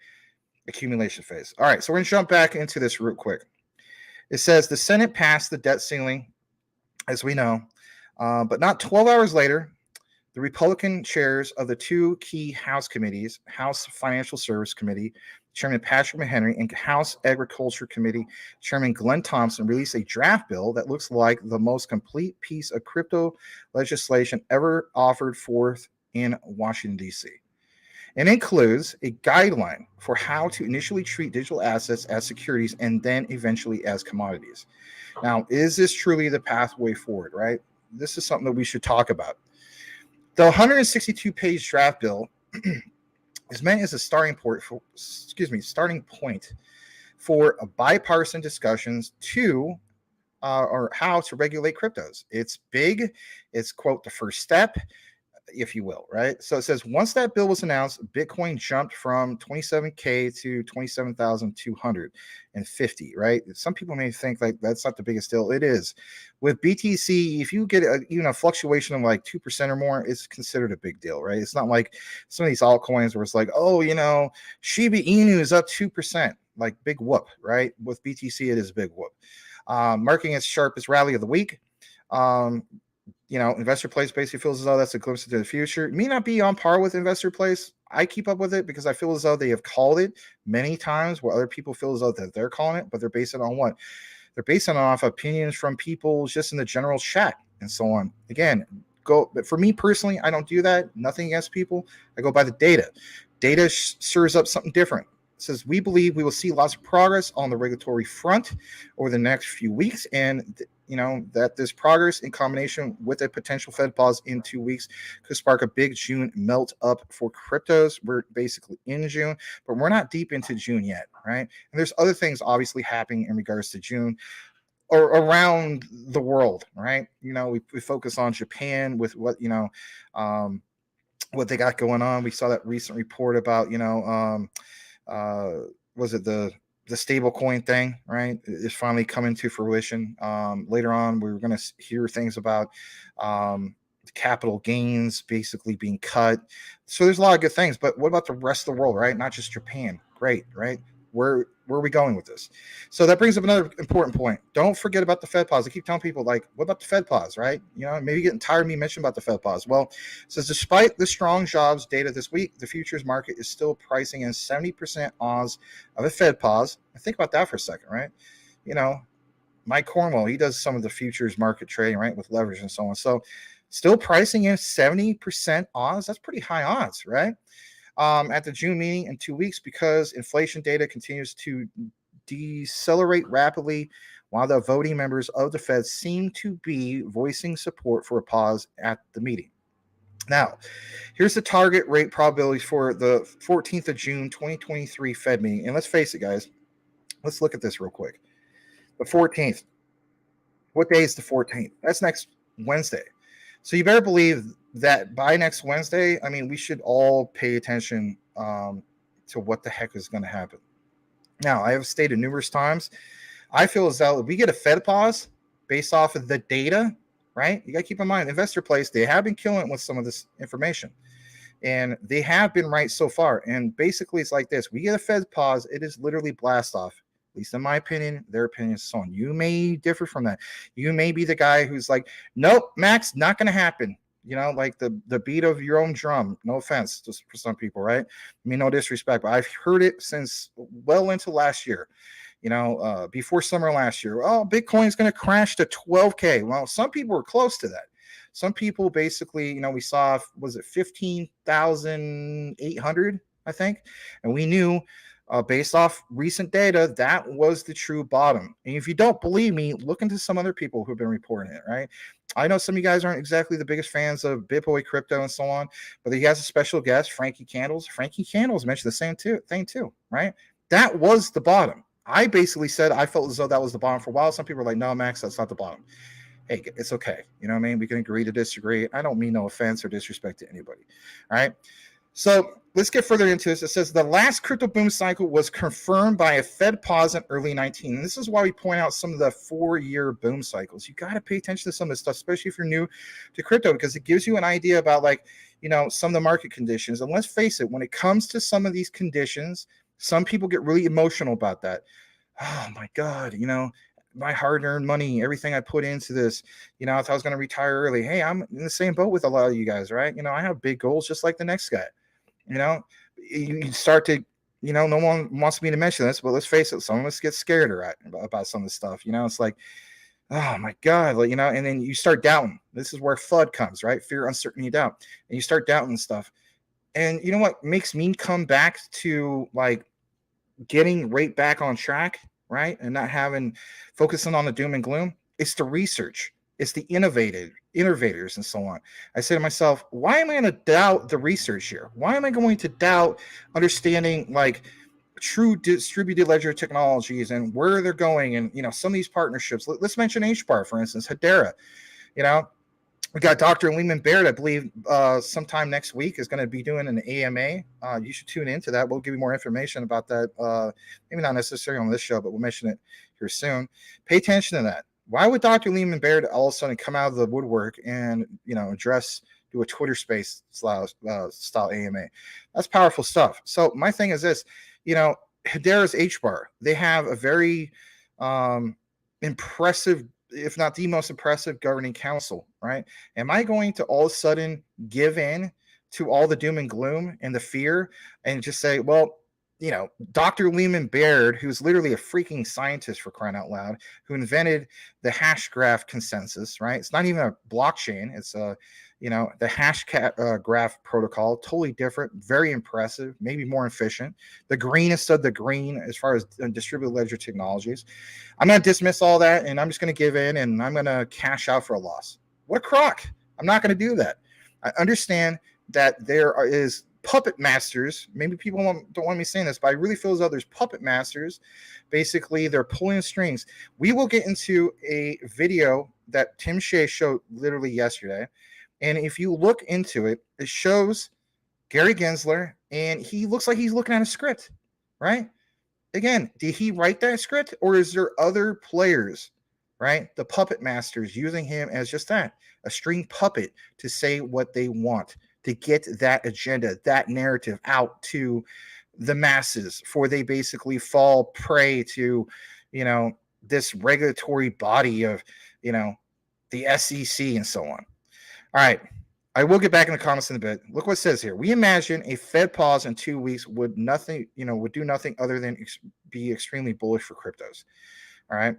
A: accumulation phase. All right, so we're going to jump back into this real quick. It says the Senate passed the debt ceiling, as we know, but not 12 hours later, the Republican chairs of the two key House committees, House Financial Service Committee, Chairman Patrick McHenry, and House Agriculture Committee, Chairman Glenn Thompson, released a draft bill that looks like the most complete piece of crypto legislation ever offered forth in Washington, D.C. It includes a guideline for how to initially treat digital assets as securities and then eventually as commodities. Now, is this truly the pathway forward, right? This is something that we should talk about. The 162-page draft bill is meant as a starting point for a bipartisan discussions or how to regulate cryptos. It's big. It's, quote, the first step, if you will, right? So it says once that bill was announced, Bitcoin jumped from 27K to 27,250, right? Some people may think like that's not the biggest deal. It is. With BTC, if you get a fluctuation of like 2% or more, it's considered a big deal, right? It's not like some of these altcoins where it's like, oh, Shiba Inu is up 2%, like big whoop, right? With BTC, it is a big whoop. Marking its sharpest rally of the week. Investor Place basically feels as though that's a glimpse into the future. It may not be on par with Investor Place. I keep up with it because I feel as though they have called it many times where other people feel as though that they're calling it, but they're basing it on what? They're basing it off opinions from people just in the general chat and so on. Again, but for me personally, I don't do that. Nothing against people. I go by the data. Data stirs up something different. It says, we believe we will see lots of progress on the regulatory front over the next few weeks, and that this progress in combination with a potential Fed pause in 2 weeks could spark a big June melt up for cryptos. We're basically in June, but we're not deep into June yet, right? And there's other things obviously happening in regards to June or around the world, right? We focus on Japan with what what they got going on. We saw that recent report about was it the stable coin thing, right? Is finally coming to fruition. Later on, we were going to hear things about capital gains basically being cut. So there's a lot of good things, but what about the rest of the world, right? Not just Japan. Great, right? Where are we going with this? So that brings up another important point. Don't forget about the Fed pause. I keep telling people, like, what about the Fed pause, right? Maybe getting tired of me mentioning about the Fed pause. Well, it says despite the strong jobs data this week, the futures market is still pricing in 70% odds of a Fed pause. And think about that for a second, right? Mike Cornwell, he does some of the futures market trading, right, with leverage and so on. So still pricing in 70% odds. That's pretty high odds, right? At the June meeting in 2 weeks, because inflation data continues to decelerate rapidly while the voting members of the Fed seem to be voicing support for a pause at the meeting. Now, here's the target rate probabilities for the 14th of June 2023 Fed meeting. And let's face it, guys, let's look at this real quick. The 14th. What day is the 14th? That's next Wednesday. So you better believe that by next Wednesday, we should all pay attention to what the heck is going to happen. Now, I have stated numerous times, I feel as though if we get a Fed pause based off of the data, right? You got to keep in mind, Investor Place, they have been killing it with some of this information. And they have been right so far. And basically, it's like this. We get a Fed pause, it is literally blast off. At least in my opinion, their opinion is so on. You may differ from that. You may be the guy who's like, nope, Max, not going to happen. Like the beat of your own drum. No offense, just for some people, right? No disrespect, but I've heard it since well into last year. Before summer last year. Oh, Bitcoin's going to crash to 12K. Well, some people were close to that. Some people basically, we saw, was it 15,800, I think? And we knew based off recent data, that was the true bottom. And if you don't believe me, look into some other people who've been reporting it, right? I know some of you guys aren't exactly the biggest fans of BitBoy Crypto and so on, but he has a special guest, Frankie Candles. Frankie Candles mentioned the same thing too, right? That was the bottom. I basically said I felt as though that was the bottom for a while. Some people are like, no, Max, that's not the bottom. Hey, it's okay. You know what I mean? We can agree to disagree. I don't mean no offense or disrespect to anybody. All right. So let's get further into this. It says the last crypto boom cycle was confirmed by a Fed pause in early 19. And this is why we point out some of the 4-year boom cycles. You got to pay attention to some of this stuff, especially if you're new to crypto, because it gives you an idea about, like, you know, some of the market conditions. And let's face it, when it comes to some of these conditions, some people get really emotional about that. Oh my God, you know, my hard-earned money, everything I put into this, you know, if I was going to retire early, hey, I'm in the same boat with a lot of you guys, right? You know, I have big goals just like the next guy. You know, you start to, you know, no one wants me to mention this, but let's face it, some of us get scared about some of this stuff. You know, it's like, oh my God, like, you know, and then you start doubting. This is where FUD comes, right? Fear, uncertainty, doubt. And you start doubting stuff. And you know what makes me come back to, like, getting right back on track, right? And not focusing on the doom and gloom? It's the research. It's the innovators and so on. I say to myself, why am I going to doubt the research here? Why am I going to doubt understanding, like, true distributed ledger technologies and where they're going? And, you know, some of these partnerships, let's mention HBAR, for instance, Hedera. You know, we got Dr. Lehman Baird, I believe, sometime next week is going to be doing an AMA. You should tune into that. We'll give you more information about that. Maybe not necessarily on this show, but we'll mention it here soon. Pay attention to that. Why would Dr. Lehman Baird all of a sudden come out of the woodwork and, you know, do a Twitter space style AMA? That's powerful stuff. So my thing is this, you know, Hedera's HBAR, they have a very impressive, if not the most impressive, governing council, right? Am I going to all of a sudden give in to all the doom and gloom and the fear and just say, well, you know, Dr. Lehman Baird, who's literally a freaking scientist, for crying out loud, who invented the hash graph consensus, right? It's not even a blockchain. It's you know, the hash graph protocol, totally different, very impressive, maybe more efficient. The greenest of the green as far as distributed ledger technologies. I'm going to dismiss all that, and I'm just going to give in, and I'm going to cash out for a loss. What a crock. I'm not going to do that. I understand that there is puppet masters. Maybe people don't want me saying this, but I really feel as though there's puppet masters. Basically, they're pulling strings. We will get into a video that Tim Shea showed literally yesterday. And if you look into it, it shows Gary Gensler, and he looks like he's looking at a script, right? Again, did he write that script, or is there other players, right? The puppet masters using him as just that, a string puppet to say what they want, to get that agenda, that narrative out to the masses, for they basically fall prey to, you know, this regulatory body of, you know, the SEC and so on. All right. I will get back in the comments in a bit. Look what it says here. We imagine a Fed pause in 2 weeks would do nothing other than be extremely bullish for cryptos. All right.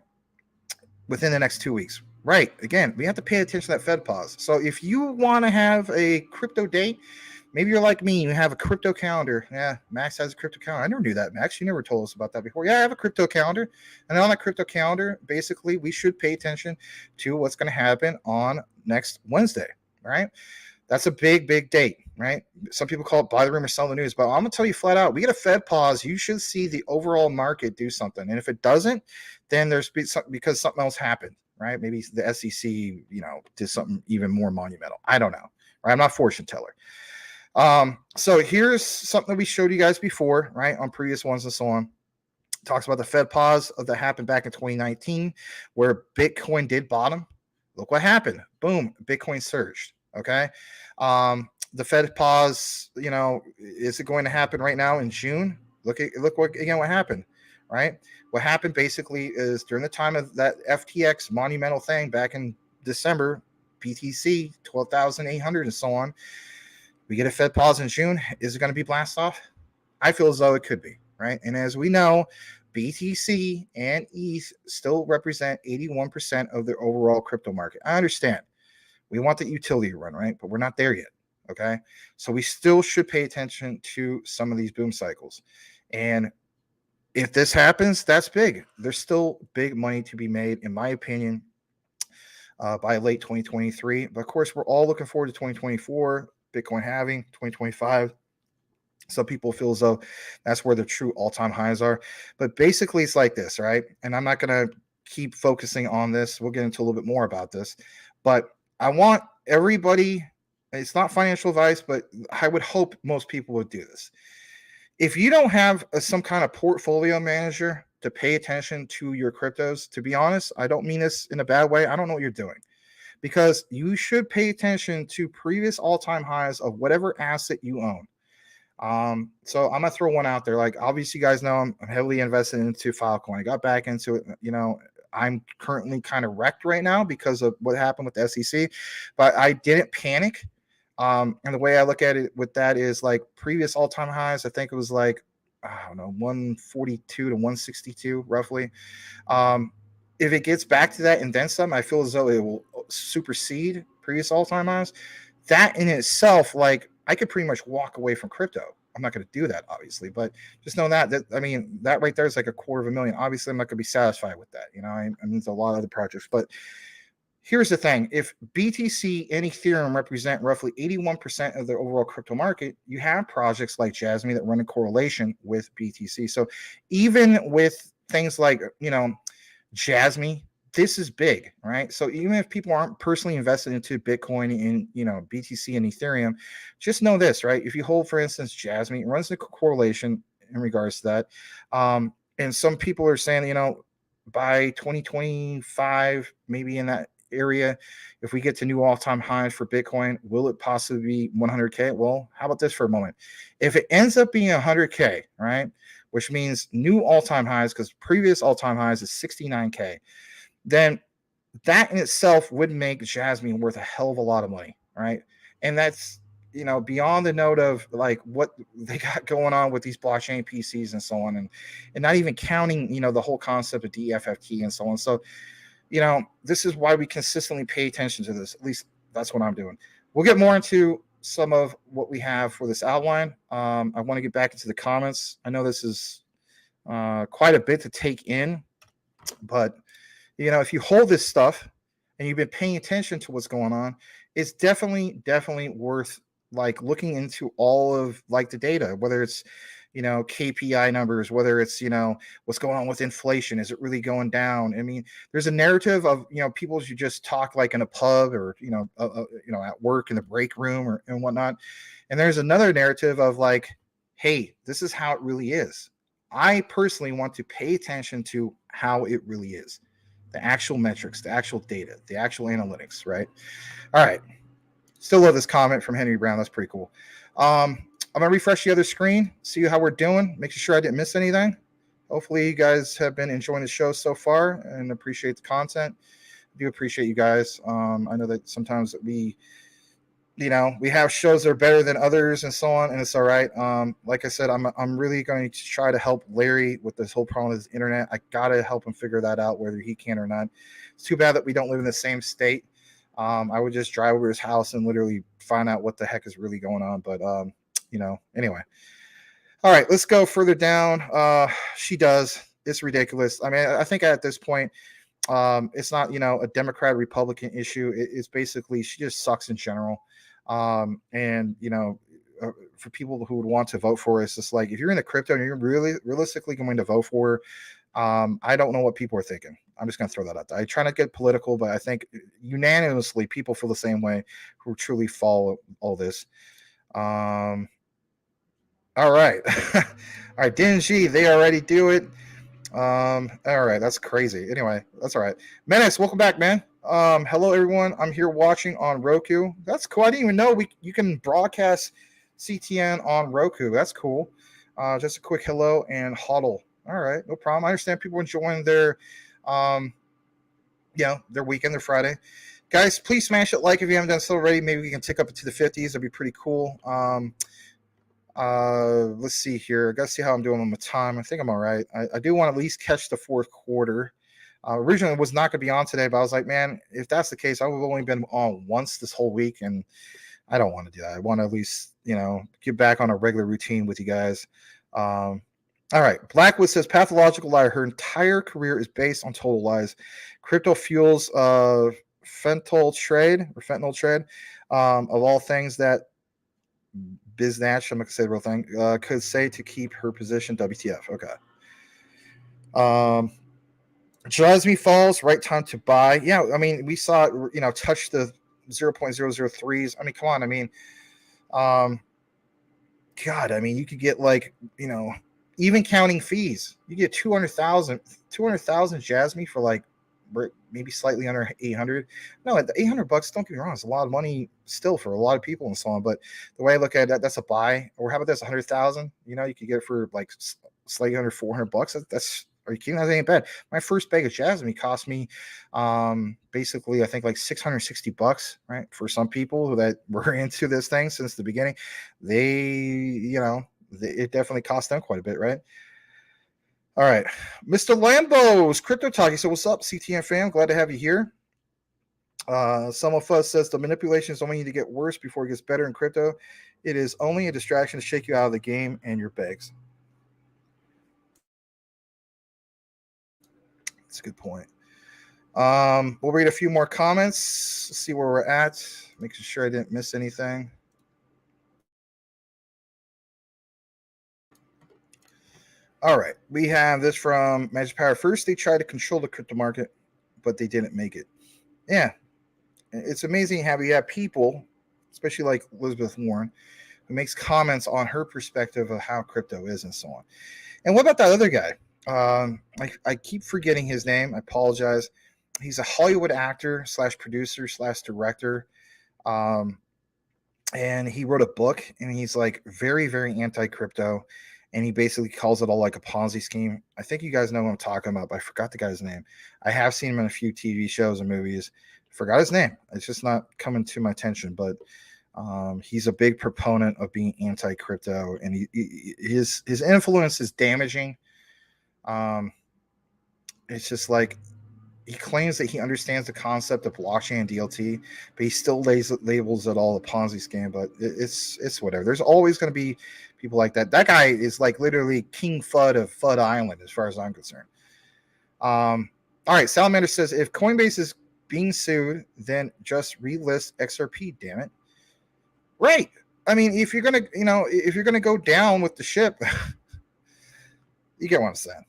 A: Within the next 2 weeks. Right. Again, we have to pay attention to that Fed pause. So if you want to have a crypto date, maybe you're like me, you have a crypto calendar. Yeah, Max has a crypto calendar. I never knew that, Max. You never told us about that before. Yeah, I have a crypto calendar. And on that crypto calendar, basically, we should pay attention to what's going to happen on next Wednesday. All right. That's a big, big date, right? Some people call it buy the rumor, sell the news. But I'm going to tell you flat out, we get a Fed pause, you should see the overall market do something. And if it doesn't, then there's because something else happened, right? Maybe the SEC, you know, did something even more monumental. I don't know, right? I'm not a fortune teller. So here's something that we showed you guys before, right? On previous ones and so on. It talks about the Fed pause that happened back in 2019, where Bitcoin did bottom. Look what happened. Boom, Bitcoin surged. Okay. The Fed pause, you know, is it going to happen right now in June? Look what happened, right? What happened basically is during the time of that FTX monumental thing back in December, BTC 12,800 and so on. We get a Fed pause in June. Is it going to be blast off? I feel as though it could be, right? And as we know, BTC and ETH still represent 81% of the overall crypto market. I understand. We want the utility to run, right? But we're not there yet, okay? So we still should pay attention to some of these boom cycles. And if this happens, that's big. There's still big money to be made, in my opinion, by late 2023. But of course, we're all looking forward to 2024, Bitcoin halving, 2025. Some people feel as though that's where the true all-time highs are. But basically, it's like this, right? And I'm not going to keep focusing on this. We'll get into a little bit more about this. But I want everybody, it's not financial advice, but I would hope most people would do this. If you don't have some kind of portfolio manager to pay attention to your cryptos, to be honest, I don't mean this in a bad way. I don't know what you're doing, because you should pay attention to previous all-time highs of whatever asset you own. So I'm gonna throw one out there. Like, obviously, you guys know I'm heavily invested into Filecoin. I got back into it. I'm currently kind of wrecked right now because of what happened with the SEC, but I didn't panic. And the way I look at it with that is like previous all-time highs. I think it was like, I don't know, 142 to 162 roughly. If it gets back to that and then some, I feel as though it will supersede previous all-time highs. That in itself, like, I could pretty much walk away from crypto. I'm not going to do that, obviously, but just know that I mean, that right there is like $250,000. Obviously, I'm not going to be satisfied with that. I mean, there's a lot of other projects, but here's the thing. If BTC and Ethereum represent roughly 81% of the overall crypto market, you have projects like Jasmine that run in correlation with BTC. So even with things like, Jasmine, this is big, right? So even if people aren't personally invested into Bitcoin and, BTC and Ethereum, just know this, right? If you hold, for instance, Jasmine, it runs a correlation in regards to that. And some people are saying, by 2025, maybe in that area, if we get to new all-time highs for Bitcoin, will it possibly be 100K? Well, how about this for a moment? If it ends up being 100K, right, which means new all-time highs, because previous all-time highs is 69K, then that in itself would make Jasmine worth a hell of a lot of money, right? And that's, beyond the note of like what they got going on with these blockchain PCs and so on, and not even counting, the whole concept of DFFT and so on. So, this is why we consistently pay attention to this. At least that's what I'm doing. We'll get more into some of what we have for this outline. I want to get back into the comments. I know this is quite a bit to take in, but if you hold this stuff and you've been paying attention to what's going on, it's definitely worth like looking into all of like the data, whether it's, KPI numbers, whether it's, what's going on with inflation. Is it really going down? I mean, there's a narrative of, people you just talk like in a pub or, at work in the break room or and whatnot. And there's another narrative of like, hey, this is how it really is. I personally want to pay attention to how it really is. The actual metrics, the actual data, the actual analytics, right? All right. Still love this comment from Henry Brown. That's pretty cool. I'm going to refresh the other screen, see how we're doing, making sure I didn't miss anything. Hopefully you guys have been enjoying the show so far and appreciate the content. I do appreciate you guys. I know that sometimes we have shows that are better than others and so on, and it's all right. Like I said, I'm really going to try to help Larry with this whole problem with his internet. I gotta help him figure that out, whether he can or not. It's too bad that we don't live in the same state. I would just drive over his house and literally find out what the heck is really going on. But anyway. All right, let's go further down. She does. It's ridiculous. I mean, I think at this point, it's not, a Democrat Republican issue. It's basically she just sucks in general. And for people who would want to vote for her, it's just like, if you're in the crypto and you're really realistically going to vote for her, I don't know what people are thinking. I'm just going to throw that out there. I try not to get political, but I think unanimously people feel the same way who truly follow all this. All right. All right, Dingy, they already do it. All right, that's crazy. Anyway, that's all right. Menace, welcome back, man. Hello everyone. I'm here watching on Roku. That's cool. I didn't even know you can broadcast CTN on Roku. That's cool. Just a quick hello and hodl. All right, no problem. I understand people enjoying their their weekend, their Friday. Guys, please smash it like if you haven't done so already. Maybe we can tick up into the 50s. That'd be pretty cool. Let's see here. I gotta see how I'm doing on my time. I think I'm all right. I do want to at least catch the fourth quarter. Originally was not going to be on today, but I was like, man, if that's the case, I would have only been on once this whole week, and I don't want to do that. I want to at least, get back on a regular routine with you guys. All right. Blackwood says pathological liar. Her entire career is based on total lies. Crypto fuels fentanyl trade. Of all things that Biznatch, I'm not gonna say the real thing, could say to keep her position. WTF. Okay. Jasmine falls, right time to buy. Yeah, I mean, we saw it, touch the 0.003s. I mean, come on. I mean, God, I mean, you could get even counting fees, you get 200,000 Jasmine for like maybe slightly under 800. No, at the $800, don't get me wrong, it's a lot of money still for a lot of people and so on. But the way I look at it, that's a buy. Or how about this, 100,000? You could get it for like slightly under $400. That's are you kidding? That ain't bad. My first bag of Jasmine cost me basically I think like $660, right? For some people that were into this thing since the beginning, it definitely cost them quite a bit, right? All right. Mr. Lambo's Crypto Talk. So what's up, CTN fam? Glad to have you here. Some of us says the manipulation is only need to get worse before it gets better in crypto. It is only a distraction to shake you out of the game and your bags. That's a good point. We'll read a few more comments, see where we're at, making sure I didn't miss anything. All right. We have this from Magic Power. First, they tried to control the crypto market, but they didn't make it. Yeah. It's amazing how we have people, especially like Elizabeth Warren, who makes comments on her perspective of how crypto is and so on. And what about that other guy? I keep forgetting his name. I apologize. He's a Hollywood actor / producer / director. And he wrote a book, and he's like very, very anti-crypto. And he basically calls it all like a Ponzi scheme. I think you guys know what I'm talking about, but I forgot the guy's name. I have seen him in a few TV shows and movies. Forgot his name. It's just not coming to my attention, but he's a big proponent of being anti-crypto, and his influence is damaging. It's just like he claims that he understands the concept of blockchain and DLT, but he still labels it all a Ponzi scheme. But it's whatever. There's always going to be people like that. That guy is like literally King Fud of Fud Island, as far as I'm concerned. All right, Salamander says if Coinbase is being sued, then just relist XRP. Damn it! Right. I mean, if you're gonna go down with the ship, you get what I'm saying.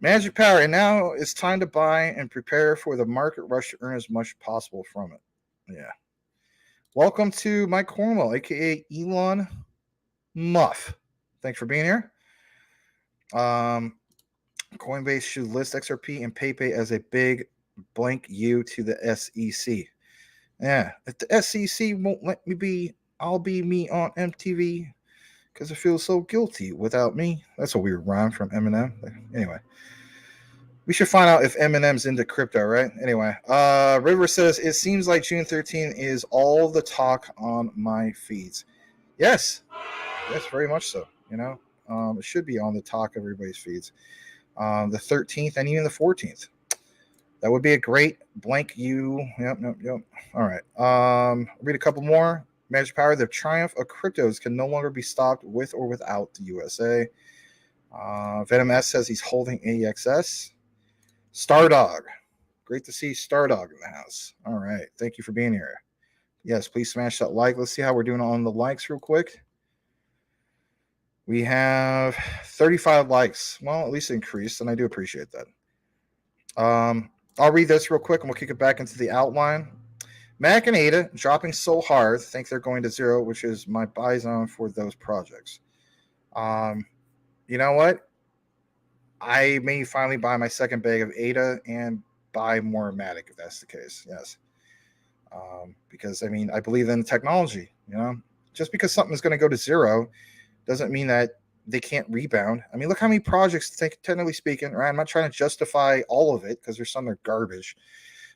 A: Magic Power, and now it's time to buy and prepare for the market rush to earn as much as possible from it. Yeah. Welcome to Mike Cornwell, aka Elon Muff. Thanks for being here. Coinbase should list XRP and PayPay as a big blank U to the SEC. Yeah, if the SEC won't let me be, I'll be me on MTV because I feel so guilty without me. That's a weird rhyme from Eminem. Anyway. We should find out if Eminem's into crypto, right? Anyway, River says, it seems like June 13th is all the talk on my feeds. Yes, very much so. It should be on the talk of everybody's feeds. The 13th and even the 14th. That would be a great blank U. Yep. All right. Read a couple more. Magic Power, the triumph of cryptos can no longer be stopped with or without the USA. Venom S says he's holding AXS. Stardog. Great to see Stardog in the house. All right. Thank you for being here. Yes, please smash that like. Let's see how we're doing on the likes real quick. We have 35 likes. Well, at least it increased, and I do appreciate that. I'll read this real quick, and we'll kick it back into the outline. Mac and Ada dropping so hard, think they're going to zero, which is my buy zone for those projects. You know what? I may finally buy my second bag of ADA and buy more Matic if that's the case. Yes. Because, I mean, I believe in technology. Just because something is going to go to zero doesn't mean that they can't rebound. I mean, look how many projects, technically speaking, right? I'm not trying to justify all of it because there's some that are garbage.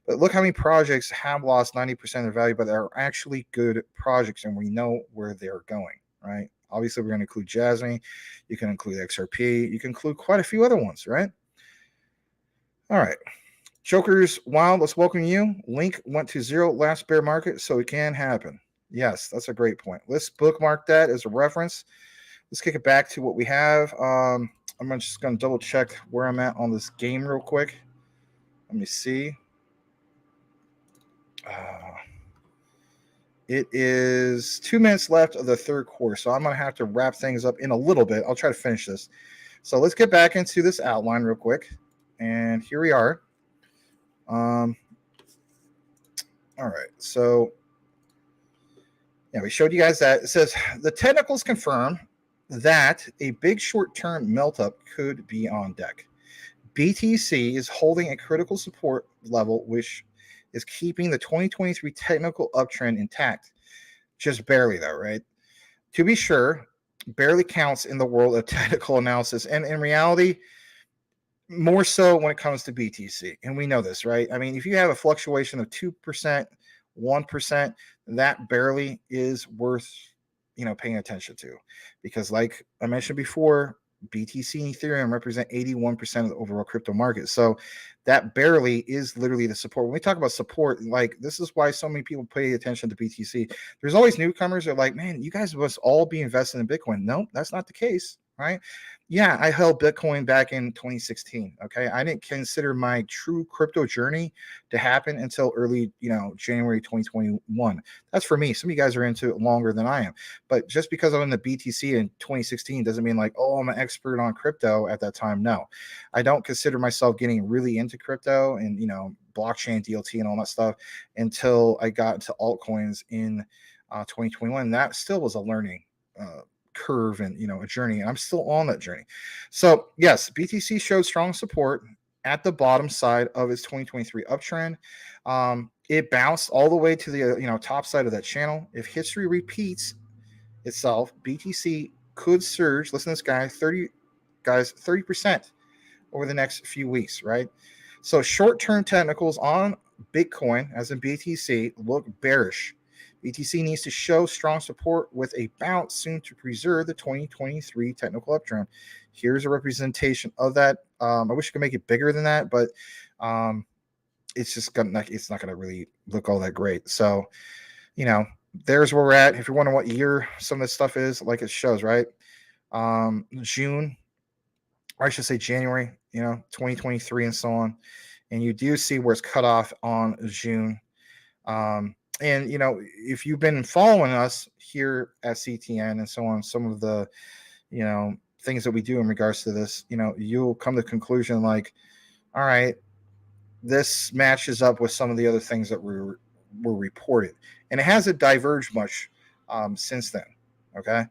A: But look how many projects have lost 90% of their value, but are actually good projects, and we know where they're going, right? Obviously, we're going to include Jasmine. You can include XRP. You can include quite a few other ones, right? All right. Joker's Wild, let's welcome you. Link went to zero last bear market, so it can happen. Yes, that's a great point. Let's bookmark that as a reference. let's kick it back to what we have. I'm just going to double check where I'm at on this game real quick. Let me see. It is 2 minutes left of the third quarter, so I'm going to have to wrap things up in a little bit. I'll try to finish this. So let's get back into this outline real quick. And here we are. All right. So, yeah, we showed you guys that. It says the technicals confirm that a big short-term melt-up could be on deck. BTC is holding a critical support level, which is keeping the 2023 technical uptrend intact. Just barely, though, right? To be sure, barely counts in the world of technical analysis. And in reality, more so when it comes to BTC. And we know this, right? I mean, if you have a fluctuation of 2%, 1%, that barely is worth, paying attention to. Because like I mentioned before, BTC and Ethereum represent 81% of the overall crypto market. So that barely is literally the support. When we talk about support, like this is why so many people pay attention to BTC. There's always newcomers that are like, man, you guys must all be invested in Bitcoin. No, that's not the case, right? Yeah, I held Bitcoin back in 2016. Okay. I didn't consider my true crypto journey to happen until early, January 2021. That's for me. Some of you guys are into it longer than I am. But just because I'm in the BTC in 2016 doesn't mean like, oh, I'm an expert on crypto at that time. No, I don't consider myself getting really into crypto and, blockchain, DLT, and all that stuff until I got into altcoins in 2021. That still was a learning curve and a journey, and I'm still on that journey. So yes, BTC showed strong support at the bottom side of its 2023 uptrend. It bounced all the way to the top side of that channel. If history repeats itself, BTC could surge, listen to this guy, 30% over the next few weeks, right? So short-term technicals on Bitcoin, as in BTC, look bearish. BTC needs to show strong support with a bounce soon to preserve the 2023 technical uptrend. Here's a representation of that. I wish I could make it bigger than that, but it's just it's not going to really look all that great. So, there's where we're at. If you're wondering what year some of this stuff is, like it shows, right? June, or I should say January, 2023 and so on. And you do see where it's cut off on June. And, if you've been following us here at CTN and so on, some of the, things that we do in regards to this, you'll come to the conclusion like, all right, this matches up with some of the other things that were reported. And it hasn't diverged much since then. Okay.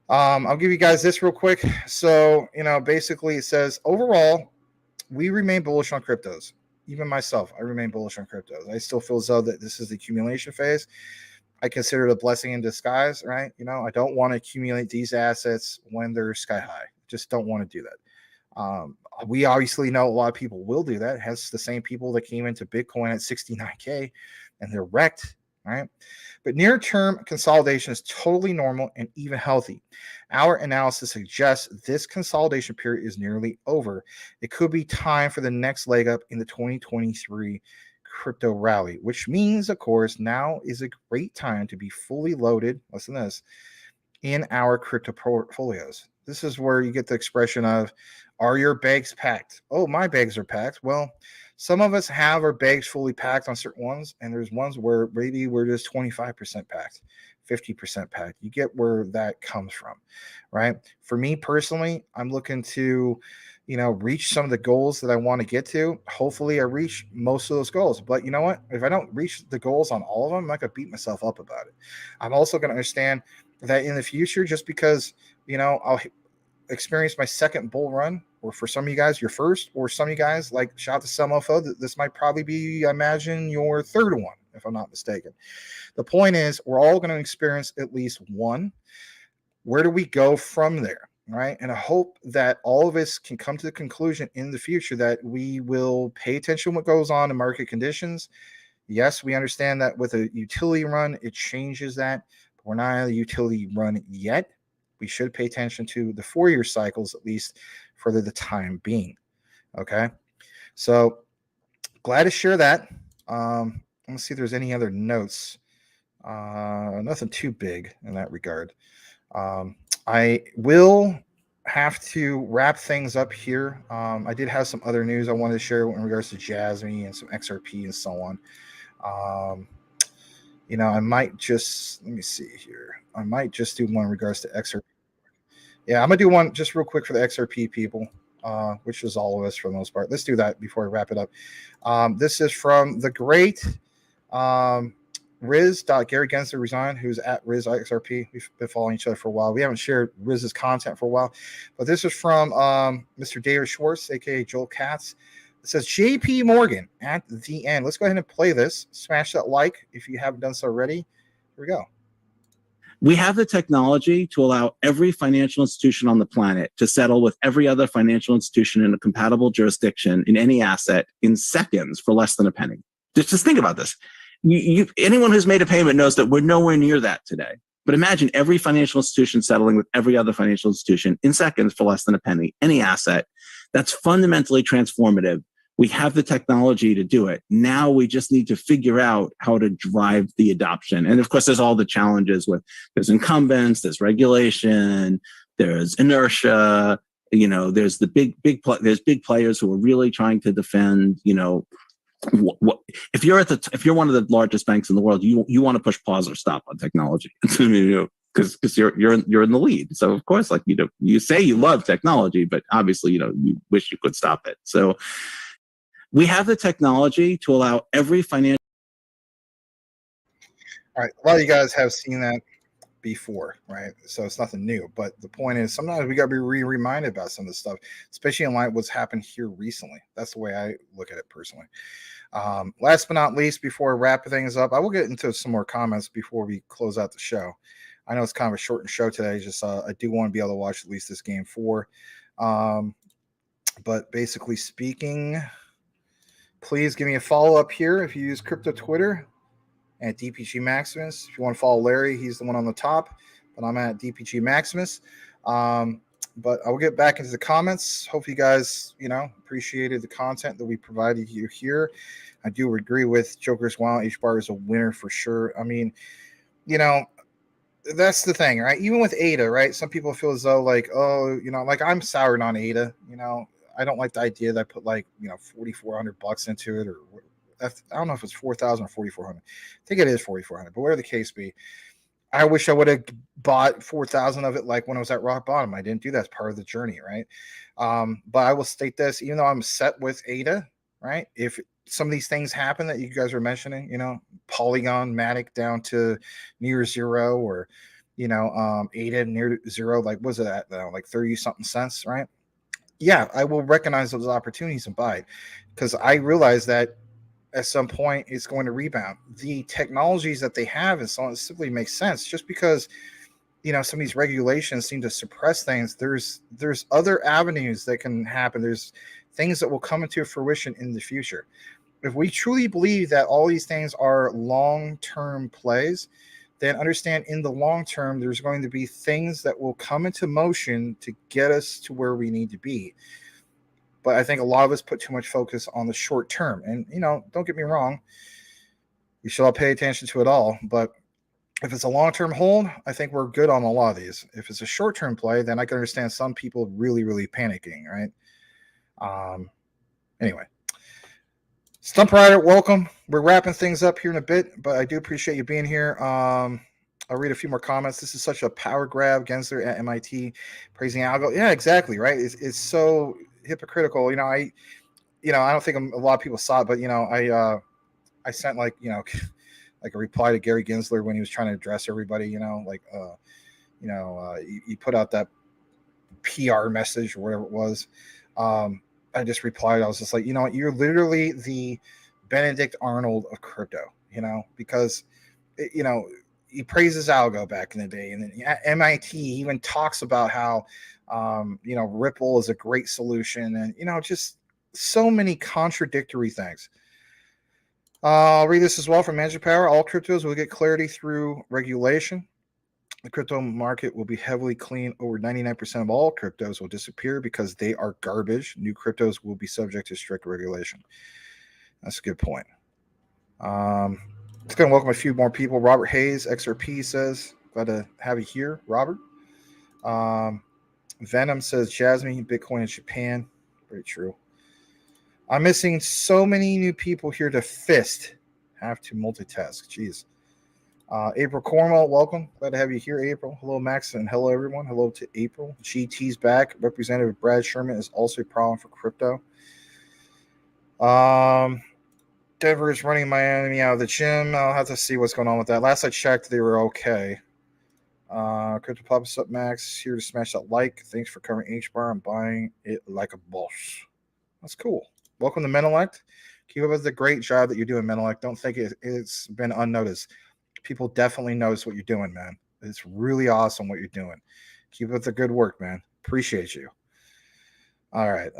A: I'll give you guys this real quick. So, basically it says overall, we remain bullish on cryptos. Even myself, I remain bullish on cryptos. I still feel as though that this is the accumulation phase. I consider it a blessing in disguise, right? I don't want to accumulate these assets when they're sky high. Just don't want to do that. We obviously know a lot of people will do that. Hence the same people that came into Bitcoin at 69K and they're wrecked, right? But near-term consolidation is totally normal and even healthy. Our analysis suggests this consolidation period is nearly over. It could be time for the next leg up in the 2023 crypto rally, which means, of course, now is a great time to be fully loaded, listen to this, in our crypto portfolios. This is where you get the expression of, are your bags packed? Oh, my bags are packed. Well, some of us have our bags fully packed on certain ones, and there's ones where maybe we're just 25% packed, 50% packed. You get where that comes from, right? For me personally, I'm looking to, reach some of the goals that I want to get to. Hopefully I reach most of those goals. But you know what? If I don't reach the goals on all of them, I'm not going to beat myself up about it. I'm also going to understand that in the future, just because, I'll experience my second bull run, or for some of you guys, your first, or some of you guys, like shout out to Selmofo, this might probably be, I imagine, your third one, if I'm not mistaken. The point is, we're all going to experience at least one. Where do we go from there? Right. And I hope that all of us can come to the conclusion in the future that we will pay attention to what goes on in market conditions. Yes, we understand that with a utility run, it changes that, but we're not in a utility run yet. We should pay attention to the 4-year cycles, at least for the time being. Okay. So glad to share that. Let's see if there's any other notes. Nothing too big in that regard. I will have to wrap things up here. I did have some other news I wanted to share in regards to Jasmine and some XRP and so on. Um, I might just let me see here. I might just do one in regards to XRP. Yeah, I'm gonna do one just real quick for the XRP people, which is all of us for the most part. Let's do that before I wrap it up. This is from the great um, Riz. Gary Gensler resigned, who's at Riz XRP. We've been following each other for a while. We haven't shared Riz's content for a while, but this is from Mr. David Schwartz, aka Joel Katz. It says JP Morgan at the end. Let's go ahead and play this. Smash that like if you haven't done so already. Here we go.
C: We have the technology to allow every financial institution on the planet to settle with every other financial institution in a compatible jurisdiction in any asset in seconds for less than a penny. Just think about this. Anyone who's made a payment knows that we're nowhere near that today. But imagine every financial institution settling with every other financial institution in seconds for less than a penny, any asset. That's fundamentally transformative. We have the technology to do it. Now we just need to figure out how to drive the adoption. And of course, there's all the challenges with there's incumbents, there's regulation, there's inertia. There's the there's big players who are really trying to defend. If you're one of the largest banks in the world, you want to push pause or stop on technology. Because you're in the lead. So of course, you say you love technology, but obviously you wish you could stop it. So we have the technology to allow every financial.
A: All right, a lot of you guys have seen that before, right? So it's nothing new. But the point is, sometimes we got to be reminded about some of this stuff, especially in light of what's happened here recently. That's the way I look at it personally. Last but not least, before I wrap things up, I will get into some more comments before we close out the show. I know it's kind of a shortened show today. Just I do want to be able to watch at least this game 4. But basically speaking, please give me a follow up here if you use crypto Twitter at DPG Maximus. If you want to follow Larry, he's the one on the top, but I'm at DPG Maximus. But I will get back into the comments. Hope you guys, appreciated the content that we provided you here. I do agree with Joker's Wild. H-bar is a winner for sure. I mean, that's the thing, right? Even with ADA, right? Some people feel as though I'm soured on ADA. I don't like the idea that I put $4,400 into it, or I don't know if it's 4,000 or 4,400. I think it is 4,400, but whatever the case be, I wish I would have bought 4,000 of it like when I was at rock bottom. I didn't do that as part of the journey, right? But I will state this, even though I'm set with ADA, right? If some of these things happen that you guys are mentioning, Polygon, Matic down to near zero, or ADA near zero, like was it at like 30 something cents, right? Yeah, I will recognize those opportunities and buy it, because I realize that at some point it's going to rebound. The technologies that they have and so on simply makes sense. Just because some of these regulations seem to suppress things, there's other avenues that can happen. There's things that will come into fruition in the future. If we truly believe that all these things are long-term plays, then understand in the long term there's going to be things that will come into motion to get us to where we need to be. But I think a lot of us put too much focus on the short term. And, don't get me wrong, we should all pay attention to it all. But if it's a long-term hold, I think we're good on a lot of these. If it's a short-term play, then I can understand some people really, really panicking, right? Anyway. Stump Rider, welcome. We're wrapping things up here in a bit, but I do appreciate you being here. I'll read a few more comments. This is such a power grab. Gensler at MIT praising algo. Yeah, exactly, right? It's so hypocritical. I don't think a lot of people saw it, but I sent like a reply to Gary Gensler when he was trying to address everybody. He put out that PR message or whatever it was. I just replied. I was just like, you're literally the Benedict Arnold of crypto. Because he praises algo back in the day, and then at MIT he even talks about how Ripple is a great solution, and just so many contradictory things. I'll read this as well from Magic Power. All cryptos will get clarity through regulation. The crypto market will be heavily clean. Over 99% of all cryptos will disappear because they are garbage. New cryptos will be subject to strict regulation. That's a good point. Let's go and welcome a few more people. Robert Hayes, XRP, says, glad to have you here, Robert. Venom says Jasmine, Bitcoin in Japan. Very true. I'm missing so many new people here to fist. Have to multitask. Jeez. April Cornwell, welcome. Glad to have you here, April. Hello, Max, and hello, everyone. Hello to April. GT's back. Representative Brad Sherman is also a problem for crypto. Denver is running Miami out of the gym. I'll have to see what's going on with that. Last I checked, they were okay. Crypto Pops up, Max. Here to smash that like. Thanks for covering H-Bar. I'm buying it like a boss. That's cool. Welcome to Menelect. Keep up with the great job that you're doing, Menelect. Don't think it's been unnoticed. People definitely notice what you're doing, man. It's really awesome what you're doing. Keep up the good work, man. Appreciate you. All right.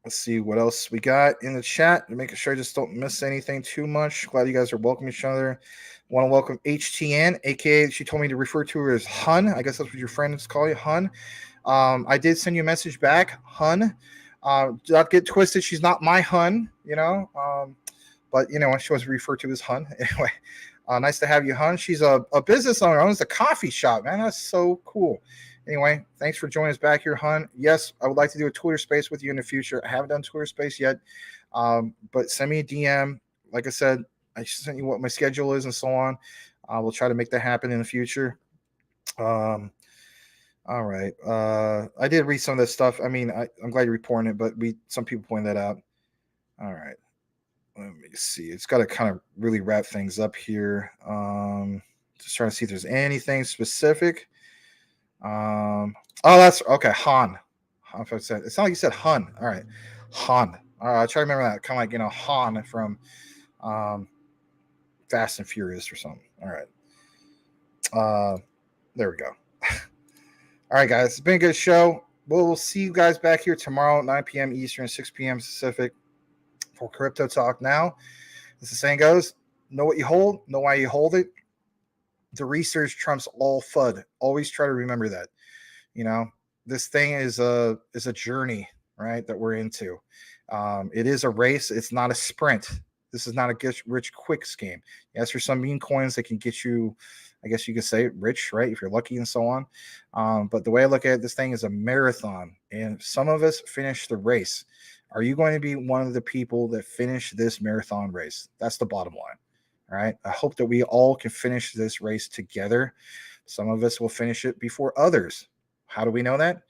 A: Let's see what else we got in the chat. Making sure I just don't miss anything too much. Glad you guys are welcoming each other. Want to welcome HTN, aka she told me to refer to her as Hun. I guess that's what your friends call you, Hun. I did send you a message back, Hun. Do not get twisted. She's not my Hun, you know. But you know, she was referred to as Hun. Anyway, nice to have you, Hun. She's a business owner, owns a coffee shop, man. That's so cool. Anyway, thanks for joining us back here, Hun. Yes, I would like to do a Twitter space with you in the future. I haven't done Twitter space yet, but send me a DM. Like I said, I sent you what my schedule is and so on. We'll try to make that happen in the future. All right. I did read some of this stuff. I mean, I'm glad you're reporting it, but some people pointed that out. All right. Let me see. It's got to kind of really wrap things up here. Just trying to see if there's anything specific. Oh, that's okay. Han. If I said, it's not like you said Hun. All right. Han. All right. I'll try to remember that. Kind of like, you know, Han from Fast and Furious or something. All right. There we go. All right, guys. It's been a good show. We'll see you guys back here tomorrow at 9 p.m. Eastern, 6 p.m. Pacific for Crypto Talk Now. As the saying goes, know what you hold, know why you hold it. The research trumps all FUD. Always try to remember that. You know, this thing is a journey, right, that we're into. It is a race. It's not a sprint. This is not a get rich quick scheme. Yes, there's some meme coins that can get you, I guess you could say, rich, right, if you're lucky and so on. But the way I look at it, this thing is a marathon, and some of us finish the race. Are you going to be one of the people that finish this marathon race? That's the bottom line. All right. I hope that we all can finish this race together. Some of us will finish it before others. How do we know that?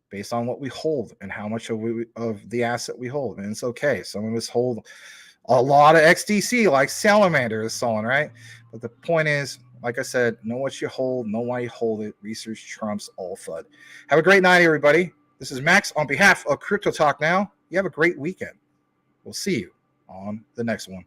A: Based on what we hold and how much of the asset we hold. And it's okay. Some of us hold a lot of XDC like Salamander and so on, right? But the point is, like I said, know what you hold, know why you hold it. Research trumps all FUD. Have a great night, everybody. This is Max on behalf of Crypto Talk Now. You have a great weekend. We'll see you on the next one.